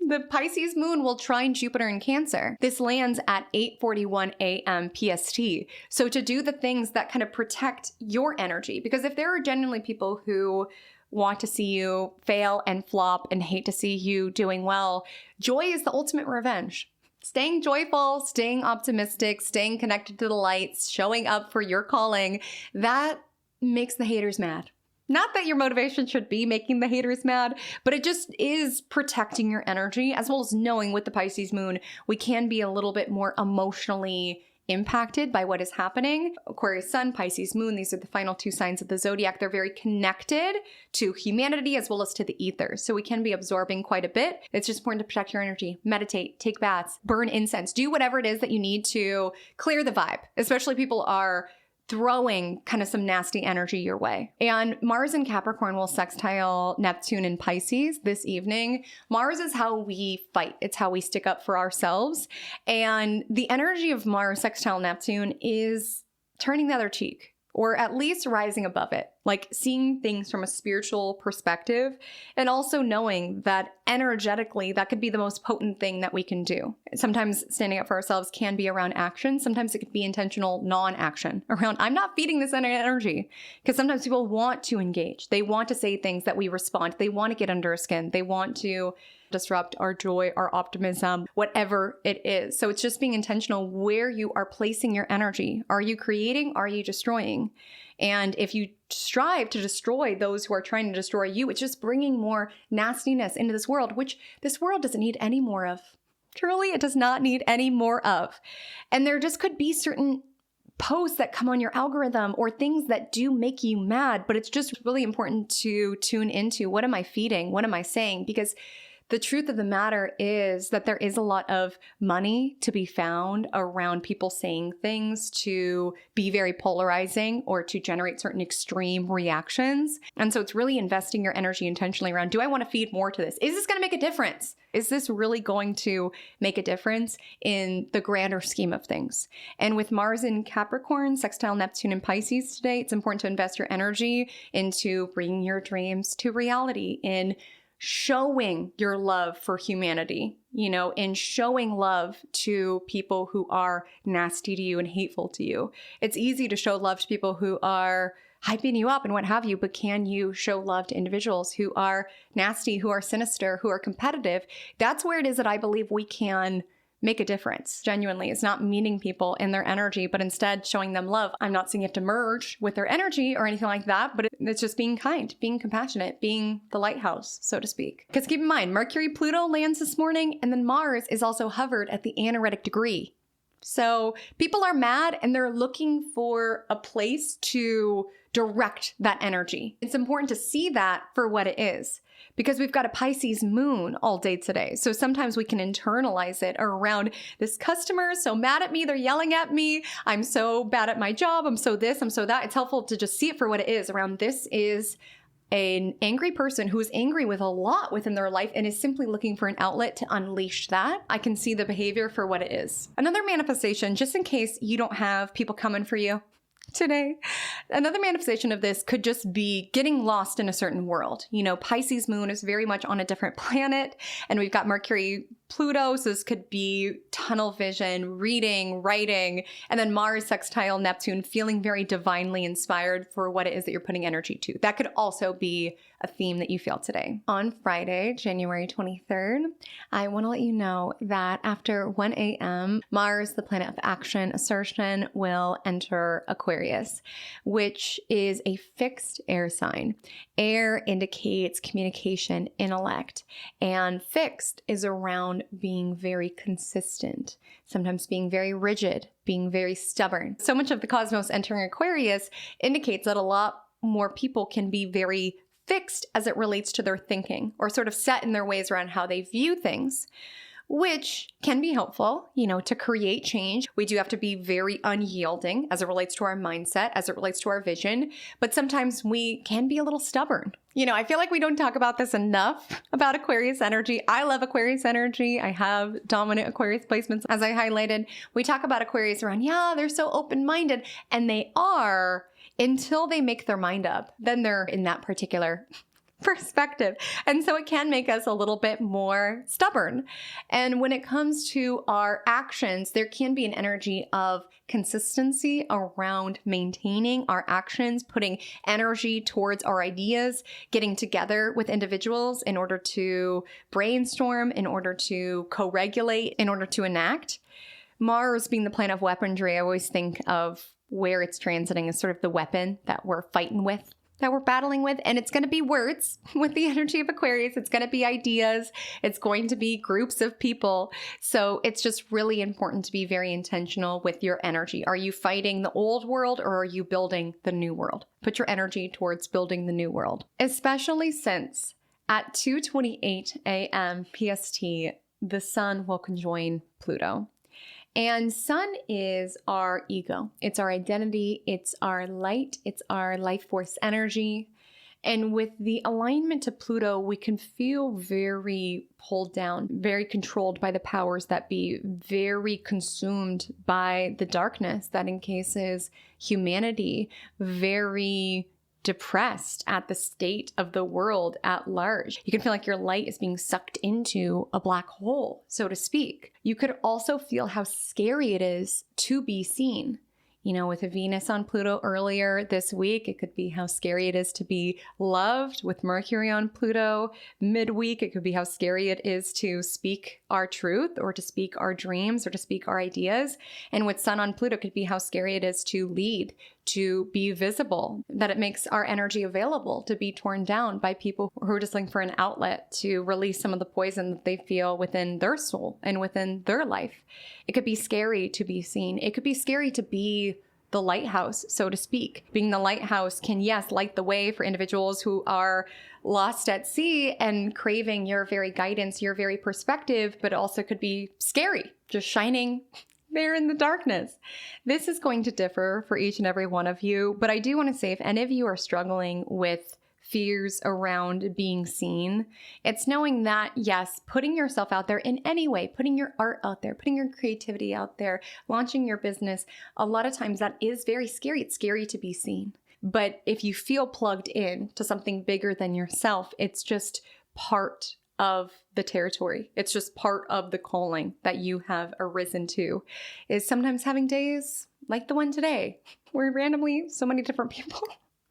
The Pisces moon will trine Jupiter in Cancer. This lands at 8:41 a.m. PST. So to do the things that kind of protect your energy, because if there are genuinely people who want to see you fail and flop and hate to see you doing well, joy is the ultimate revenge. Staying joyful, staying optimistic, staying connected to the lights, showing up for your calling, that makes the haters mad. Not that your motivation should be making the haters mad, but it just is protecting your energy, as well as knowing with the Pisces moon, we can be a little bit more emotionally impacted by what is happening. Aquarius sun, Pisces moon, these are the final 2 signs of the zodiac. They're very connected to humanity as well as to the ethers. So we can be absorbing quite a bit. It's just important to protect your energy. Meditate, take baths, burn incense, do whatever it is that you need to clear the vibe, especially people are throwing kind of some nasty energy your way. And Mars in Capricorn will sextile Neptune in Pisces this evening. Mars is how we fight. It's how we stick up for ourselves. And the energy of Mars sextile Neptune is turning the other cheek, or at least rising above it. like seeing things from a spiritual perspective, and also knowing that energetically that could be the most potent thing that we can do. Sometimes standing up for ourselves can be around action. Sometimes it could be intentional non-action around, I'm not feeding this energy, because sometimes people want to engage. They want to say things that we respond. They want to get under our skin. They want to disrupt our joy, our optimism, whatever it is. So it's just being intentional where you are placing your energy. Are you creating? Are you destroying? And if you strive to destroy those who are trying to destroy you, it's just bringing more nastiness into this world, which this world doesn't need any more of. Truly, it does not need any more of. And there just could be certain posts that come on your algorithm or things that do make you mad, but it's just really important to tune into, what am I feeding? What am I saying? Because the truth of the matter is that there is a lot of money to be found around people saying things to be very polarizing or to generate certain extreme reactions. And so it's really investing your energy intentionally around, do I want to feed more to this? Is this going to make a difference? Is this really going to make a difference in the grander scheme of things? And with Mars in Capricorn, sextile Neptune in Pisces today, it's important to invest your energy into bringing your dreams to reality, in showing your love for humanity, in showing love to people who are nasty to you and hateful to you. It's easy to show love to people who are hyping you up and what have you, but can you show love to individuals who are nasty, who are sinister, who are competitive? That's where it is that I believe we can make a difference. Genuinely, it's not meeting people in their energy, but instead showing them love. I'm not saying you have to merge with their energy or anything like that, but it's just being kind, being compassionate, being the lighthouse, so to speak. Because keep in mind, Mercury, Pluto lands this morning, and then Mars is also hovered at the anaretic degree. So people are mad and they're looking for a place to direct that energy. It's important to see that for what it is, because we've got a Pisces moon all day today. So sometimes we can internalize it around, this customer is so mad at me, they're yelling at me, I'm so bad at my job, I'm so this, I'm so that. It's helpful to just see it for what it is around, this is an angry person who is angry with a lot within their life and is simply looking for an outlet to unleash that. I can see the behavior for what it is. Another manifestation, just in case you don't have people coming for you today, another manifestation of this could just be getting lost in a certain world. Pisces moon is very much on a different planet, and we've got Mercury, Pluto, so this could be tunnel vision, reading, writing, and then Mars sextile Neptune, feeling very divinely inspired for what it is that you're putting energy to. That could also be a theme that you feel today. On Friday, January 23rd, I want to let you know that after 1 a.m., Mars, the planet of action, assertion, will enter Aquarius, which is a fixed air sign. Air indicates communication, intellect, and fixed is around being very consistent, sometimes being very rigid, being very stubborn. So much of the cosmos entering Aquarius indicates that a lot more people can be very fixed as it relates to their thinking, or sort of set in their ways around how they view things, which can be helpful, to create change. We do have to be very unyielding as it relates to our mindset, as it relates to our vision, but sometimes we can be a little stubborn. I feel like we don't talk about this enough about Aquarius energy. I love Aquarius energy. I have dominant Aquarius placements, as I highlighted. We talk about Aquarius around, they're so open-minded, and they are, until they make their mind up. Then they're in that particular perspective. And so it can make us a little bit more stubborn. And when it comes to our actions, there can be an energy of consistency around maintaining our actions, putting energy towards our ideas, getting together with individuals in order to brainstorm, in order to co-regulate, in order to enact. Mars being the planet of weaponry, I always think of where it's transiting as sort of the weapon that we're fighting with, that we're battling with. And it's going to be words with the energy of Aquarius. It's going to be ideas. It's going to be groups of people. So it's just really important to be very intentional with your energy. Are you fighting the old world, or are you building the new world? Put your energy towards building the new world, especially since at 2:28 a.m. PST, the sun will conjoin Pluto. And sun is our ego. It's our identity. It's our light. It's our life force energy. And with the alignment to Pluto, we can feel very pulled down, very controlled by the powers that be, very consumed by the darkness that encases humanity, very depressed at the state of the world at large. You can feel like your light is being sucked into a black hole, so to speak. You could also feel how scary it is to be seen. You know, with a Venus on Pluto earlier this week, it could be how scary it is to be loved. With Mercury on Pluto midweek, it could be how scary it is to speak our truth or to speak our dreams or to speak our ideas. And with Sun on Pluto, it could be how scary it is to lead, to be visible, that it makes our energy available to be torn down by people who are just looking for an outlet to release some of the poison that they feel within their soul and within their life. It could be scary to be seen. It could be scary to be the lighthouse, so to speak. Being the lighthouse can, yes, light the way for individuals who are lost at sea and craving your very guidance, your very perspective, but also could be scary, just shining there in the darkness. This is going to differ for each and every one of you, but I do want to say if any of you are struggling with fears around being seen, it's knowing that, yes, putting yourself out there in any way, putting your art out there, putting your creativity out there, launching your business, a lot of times that is very scary. It's scary to be seen. But if you feel plugged in to something bigger than yourself, it's just part of the territory. It's just part of the calling that you have arisen to, is sometimes having days like the one today, where randomly so many different people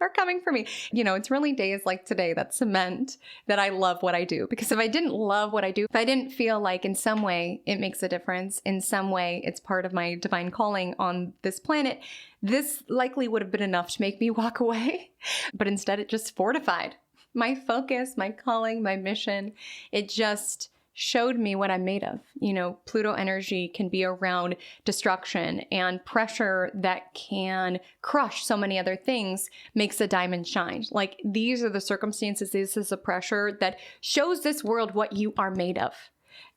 are coming for me. You know, it's really days like today that cement that I love what I do. Because if I didn't love what I do, if I didn't feel like in some way it makes a difference, in some way it's part of my divine calling on this planet, this likely would have been enough to make me walk away. But instead it just fortified my focus, my calling, my mission. It just showed me what I'm made of. You know, Pluto energy can be around destruction and pressure that can crush so many other things, makes a diamond shine. Like, these are the circumstances, this is a pressure that shows this world what you are made of.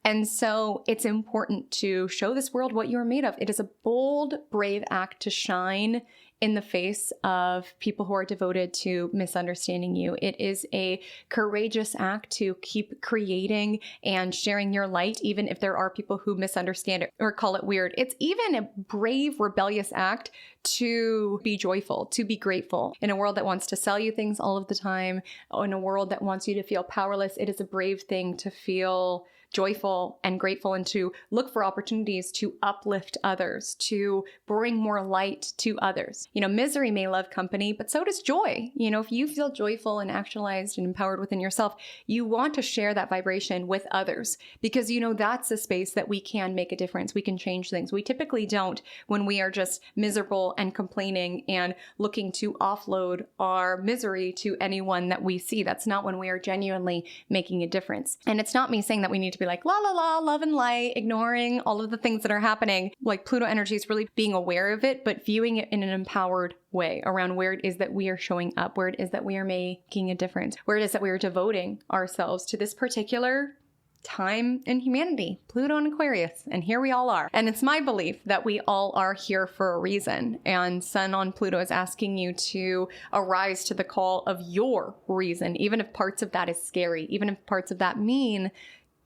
And so it's important to show this world what you are made of. It is a bold, brave act to shine in the face of people who are devoted to misunderstanding you. It is a courageous act to keep creating and sharing your light, even if there are people who misunderstand it or call it weird. It's even a brave, rebellious act to be joyful, to be grateful. In a world that wants to sell you things all of the time, in a world that wants you to feel powerless, it is a brave thing to feel joyful and grateful and to look for opportunities to uplift others, to bring more light to others. You know, misery may love company, but so does joy. You know, if you feel joyful and actualized and empowered within yourself, you want to share that vibration with others because, you know, that's a space that we can make a difference. We can change things. We typically don't when we are just miserable and complaining and looking to offload our misery to anyone that we see. That's not when we are genuinely making a difference. And it's not me saying that we need to be like, la, la, la, love and light, ignoring all of the things that are happening. Like, Pluto energy is really being aware of it, but viewing it in an empowered way around where it is that we are showing up, where it is that we are making a difference, where it is that we are devoting ourselves to this particular time in humanity, Pluto and Aquarius. And here we all are. And it's my belief that we all are here for a reason. And Sun on Pluto is asking you to arise to the call of your reason, even if parts of that is scary, even if parts of that mean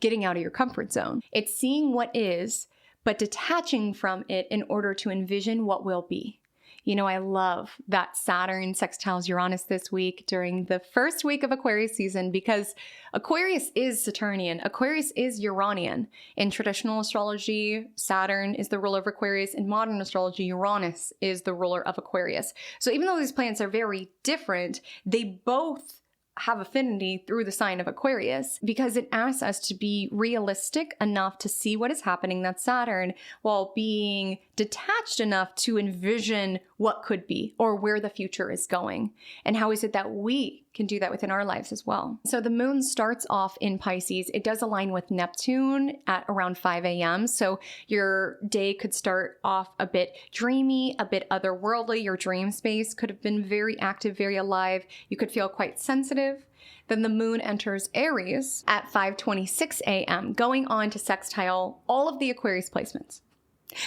getting out of your comfort zone. It's seeing what is, but detaching from it in order to envision what will be. You know, I love that Saturn sextiles Uranus this week during the first week of Aquarius season because Aquarius is Saturnian. Aquarius is Uranian. In traditional astrology, Saturn is the ruler of Aquarius. In modern astrology, Uranus is the ruler of Aquarius. So even though these planets are very different, they both have affinity through the sign of Aquarius because it asks us to be realistic enough to see what is happening, that's Saturn, while being detached enough to envision what could be or where the future is going. And how is it that we can do that within our lives as well? So the moon starts off in Pisces. It does align with Neptune at around 5 a.m. So your day could start off a bit dreamy, a bit otherworldly. Your dream space could have been very active, very alive. You could feel quite sensitive. Then the moon enters Aries at 5:26 a.m., going on to sextile all of the Aquarius placements.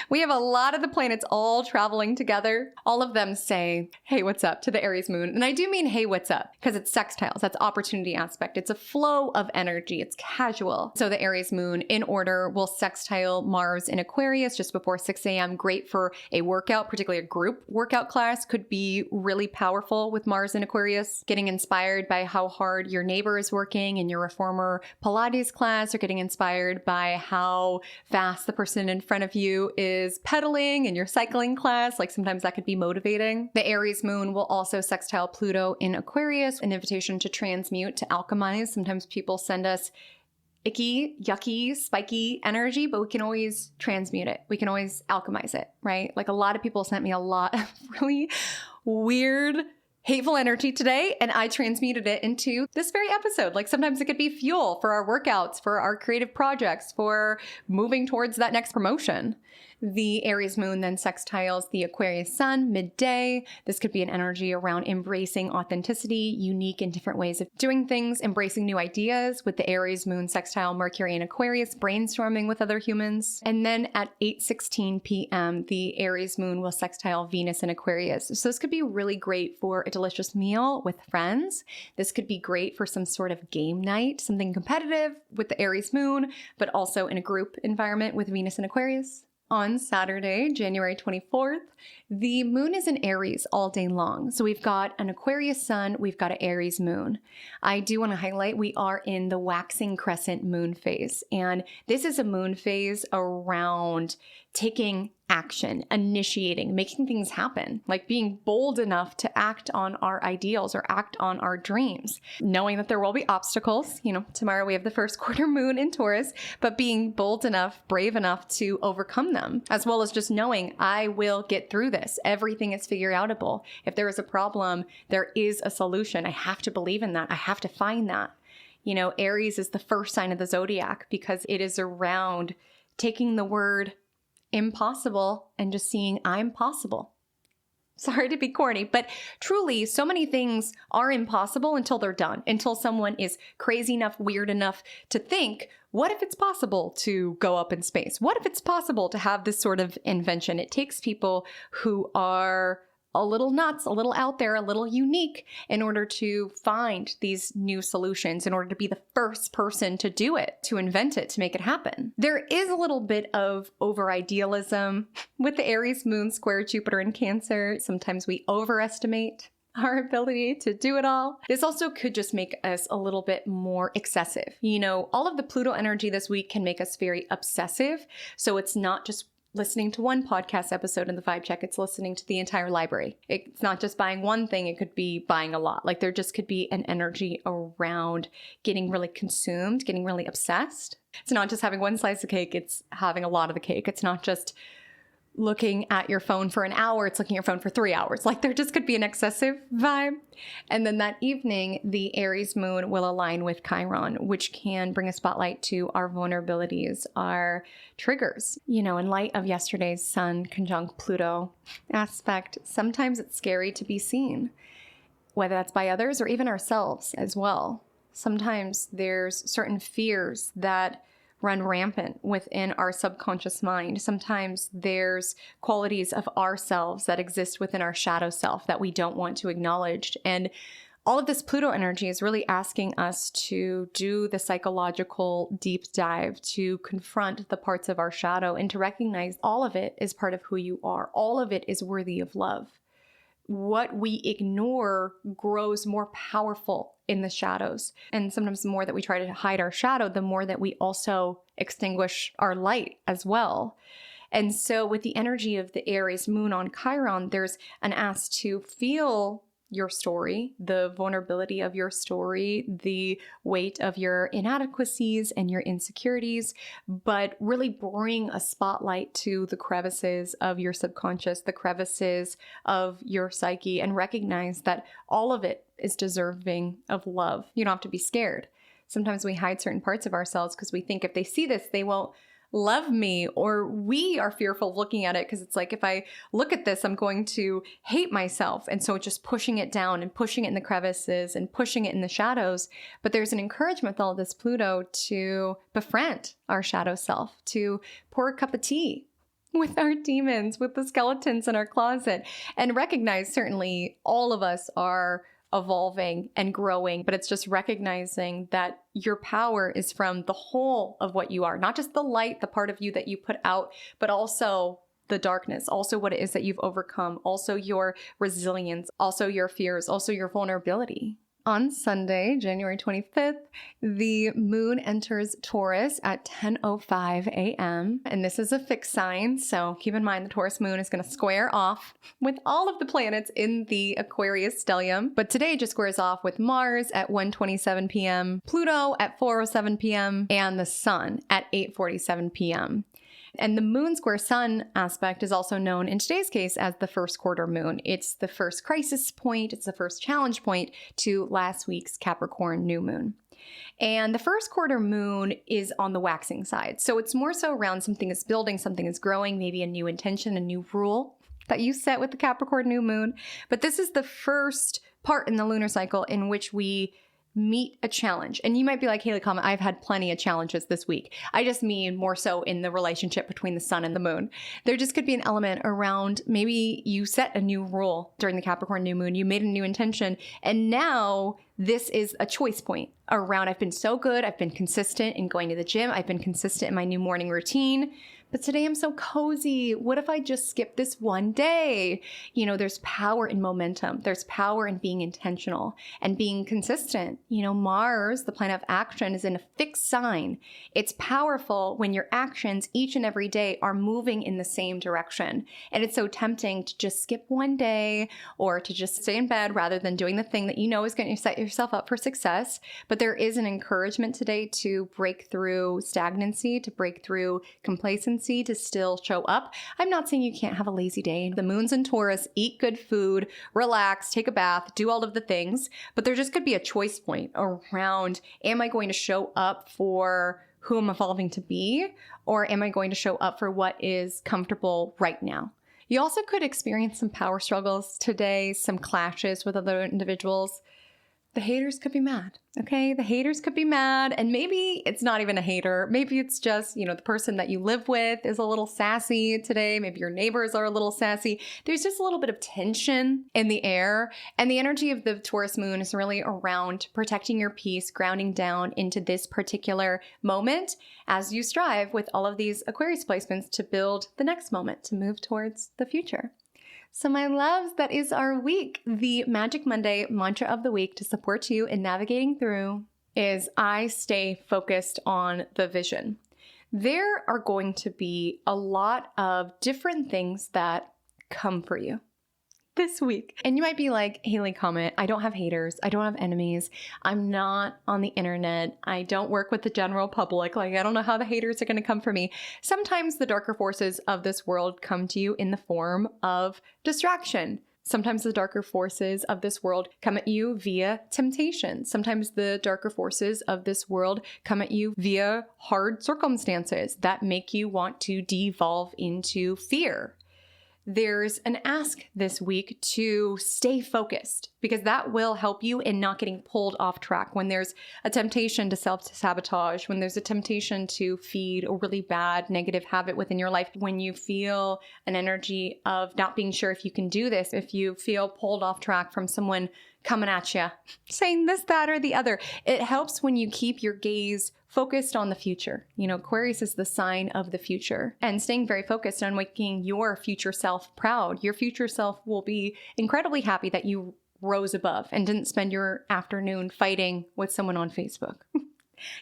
We have a lot of the planets all traveling together. All of them say, hey, what's up to the Aries moon. And I do mean, hey, what's up? Because it's sextiles. That's opportunity aspect. It's a flow of energy. It's casual. So the Aries moon in order will sextile Mars in Aquarius just before 6 a.m. Great for a workout, particularly a group workout class could be really powerful with Mars in Aquarius. Getting inspired by how hard your neighbor is working in your reformer Pilates class, or getting inspired by how fast the person in front of you is pedaling in your cycling class. Like sometimes that could be motivating. The Aries moon will also sextile Pluto in Aquarius, an invitation to transmute, to alchemize. Sometimes people send us icky, yucky, spiky energy, but we can always transmute it. We can always alchemize it, right? Like a lot of people sent me a lot of really weird, hateful energy today, and I transmuted it into this very episode. Like sometimes it could be fuel for our workouts, for our creative projects, for moving towards that next promotion. The Aries moon then sextiles the Aquarius sun midday. This could be an energy around embracing authenticity, unique and different ways of doing things, embracing new ideas with the Aries moon sextile Mercury in Aquarius, brainstorming with other humans. And then at 8:16 p.m., the Aries moon will sextile Venus in Aquarius. So this could be really great for a delicious meal with friends. This could be great for some sort of game night, something competitive with the Aries moon, but also in a group environment with Venus in Aquarius. On Saturday, January 24th, the moon is in Aries all day long. So we've got an Aquarius sun, we've got an Aries moon. I do want to highlight we are in the waxing crescent moon phase. And this is a moon phase around taking action, initiating, making things happen, like being bold enough to act on our ideals or act on our dreams, knowing that there will be obstacles. Tomorrow we have the first quarter moon in Taurus, but being bold enough, brave enough to overcome them, as well as just knowing I will get through this. Everything is figure outable. If there is a problem, there is a solution. I have to believe in that. I have to find that. Aries is the first sign of the zodiac because it is around taking the word impossible and just seeing I'm possible. Sorry to be corny, but truly so many things are impossible until they're done, until someone is crazy enough, weird enough to think, what if it's possible to go up in space? What if it's possible to have this sort of invention? It takes people who are a little nuts, a little out there, a little unique in order to find these new solutions, in order to be the first person to do it, to invent it, to make it happen. There is a little bit of over-idealism with the Aries moon square Jupiter in Cancer. Sometimes we overestimate our ability to do it all. This also could just make us a little bit more excessive. All of the Pluto energy this week can make us very obsessive. So it's not just listening to one podcast episode in the vibe check, it's listening to the entire library. It's not just buying one thing, it could be buying a lot. Like there just could be an energy around getting really consumed, getting really obsessed. It's not just having one slice of cake, it's having a lot of the cake. It's not just looking at your phone for an hour, it's looking at your phone for 3 hours. Like there just could be an excessive vibe. And then that evening, the Aries moon will align with Chiron, which can bring a spotlight to our vulnerabilities, our triggers. In light of yesterday's Sun conjunct Pluto aspect, sometimes it's scary to be seen, whether that's by others or even ourselves as well. Sometimes there's certain fears that run rampant within our subconscious mind. Sometimes there's qualities of ourselves that exist within our shadow self that we don't want to acknowledge. And all of this Pluto energy is really asking us to do the psychological deep dive, to confront the parts of our shadow and to recognize all of it is part of who you are. All of it is worthy of love. What we ignore grows more powerful in the shadows. And sometimes the more that we try to hide our shadow, the more that we also extinguish our light as well. And so with the energy of the Aries moon on Chiron, there's an ask to feel your story, the vulnerability of your story, the weight of your inadequacies and your insecurities, but really bring a spotlight to the crevices of your subconscious, the crevices of your psyche, and recognize that all of it is deserving of love. You don't have to be scared. Sometimes we hide certain parts of ourselves because we think if they see this, they won't love me, or we are fearful of looking at it because it's like, if I look at this, I'm going to hate myself. And so just pushing it down and pushing it in the crevices and pushing it in the shadows. But there's an encouragement with all this Pluto to befriend our shadow self, to pour a cup of tea with our demons, with the skeletons in our closet, and recognize certainly all of us are evolving and growing, but it's just recognizing that your power is from the whole of what you are, not just the light, the part of you that you put out, but also the darkness, also what it is that you've overcome, also your resilience, also your fears, also your vulnerability. On Sunday, January 25th, the moon enters Taurus at 10:05 a.m. And this is a fixed sign, so keep in mind the Taurus moon is going to square off with all of the planets in the Aquarius stellium. But today it just squares off with Mars at 1:27 p.m., Pluto at 4:07 p.m., and the Sun at 8:47 p.m. And the moon square sun aspect is also known in today's case as the first quarter moon. It's the first crisis point. It's the first challenge point to last week's Capricorn new moon. And the first quarter moon is on the waxing side. So it's more so around something is building, something is growing, maybe a new intention, a new rule that you set with the Capricorn new moon. But this is the first part in the lunar cycle in which we meet a challenge. And you might be like, Haley Comet, I've had plenty of challenges this week. I just mean more so in the relationship between the sun and the moon. There just could be an element around maybe you set a new rule during the Capricorn new moon, you made a new intention, and now this is a choice point around I've been so good, I've been consistent in going to the gym, I've been consistent in my new morning routine, but today I'm so cozy. What if I just skip this one day? You know, there's power in momentum. There's power in being intentional and being consistent. You know, Mars, the planet of action, is in a fixed sign. It's powerful when your actions each and every day are moving in the same direction. And it's so tempting to just skip one day or to just stay in bed rather than doing the thing that you know is going to set yourself up for success. But there is an encouragement today to break through stagnancy, to break through complacency, to still show up. I'm not saying you can't have a lazy day. The moon's in Taurus, eat good food, relax, take a bath, do all of the things, but there just could be a choice point around, am I going to show up for who I'm evolving to be, or am I going to show up for what is comfortable right now? You also could experience some power struggles today, some clashes with other individuals. The haters could be mad, okay? The haters could be mad, and maybe it's not even a hater. Maybe it's just, you know, the person that you live with is a little sassy today. Maybe your neighbors are a little sassy. There's just a little bit of tension in the air, and the energy of the Taurus moon is really around protecting your peace, grounding down into this particular moment as you strive with all of these Aquarius placements to build the next moment, to move towards the future. So my loves, that is our week. The Magic Monday mantra of the week to support you in navigating through is I stay focused on the vision. There are going to be a lot of different things that come for you this week. And you might be like, Haley Comet, I don't have haters. I don't have enemies. I'm not on the internet. I don't work with the general public. Like, I don't know how the haters are going to come for me. Sometimes the darker forces of this world come to you in the form of distraction. Sometimes the darker forces of this world come at you via temptation. Sometimes the darker forces of this world come at you via hard circumstances that make you want to devolve into fear. There's an ask this week to stay focused because that will help you in not getting pulled off track. When there's a temptation to self-sabotage, when there's a temptation to feed a really bad negative habit within your life, when you feel an energy of not being sure if you can do this, if you feel pulled off track from someone coming at you, saying this, that, or the other, it helps when you keep your gaze focused on the future. You know, Aquarius is the sign of the future, and staying very focused on making your future self proud. Your future self will be incredibly happy that you rose above and didn't spend your afternoon fighting with someone on Facebook.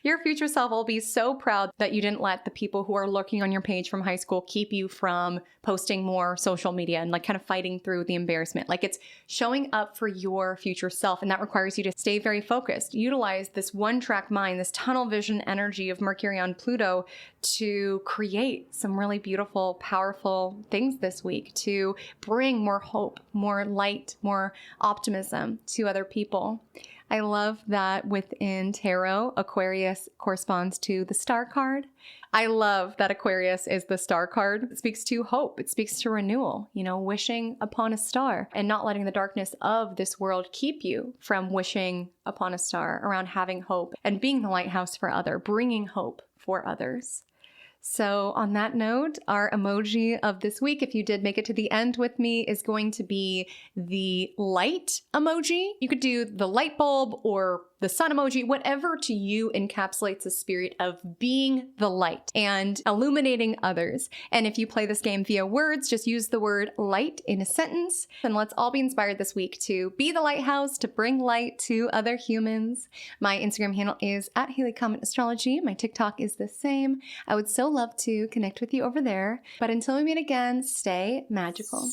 Your future self will be so proud that you didn't let the people who are lurking on your page from high school keep you from posting more social media and like kind of fighting through the embarrassment. Like, it's showing up for your future self, and that requires you to stay very focused. Utilize this one-track mind, this tunnel vision energy of Mercury on Pluto to create some really beautiful, powerful things this week to bring more hope, more light, more optimism to other people. I love that within tarot, Aquarius corresponds to the star card. I love that Aquarius is the star card. It speaks to hope. It speaks to renewal, you know, wishing upon a star and not letting the darkness of this world keep you from wishing upon a star, around having hope and being the lighthouse for others, bringing hope for others. So on that note, our emoji of this week, if you did make it to the end with me, is going to be the light emoji. You could do the light bulb or the sun emoji, whatever to you encapsulates the spirit of being the light and illuminating others. And if you play this game via words, just use the word light in a sentence. And let's all be inspired this week to be the lighthouse, to bring light to other humans. My Instagram handle is at Haley Comet Astrology. My TikTok is the same. I would so love to connect with you over there. But until we meet again, stay magical.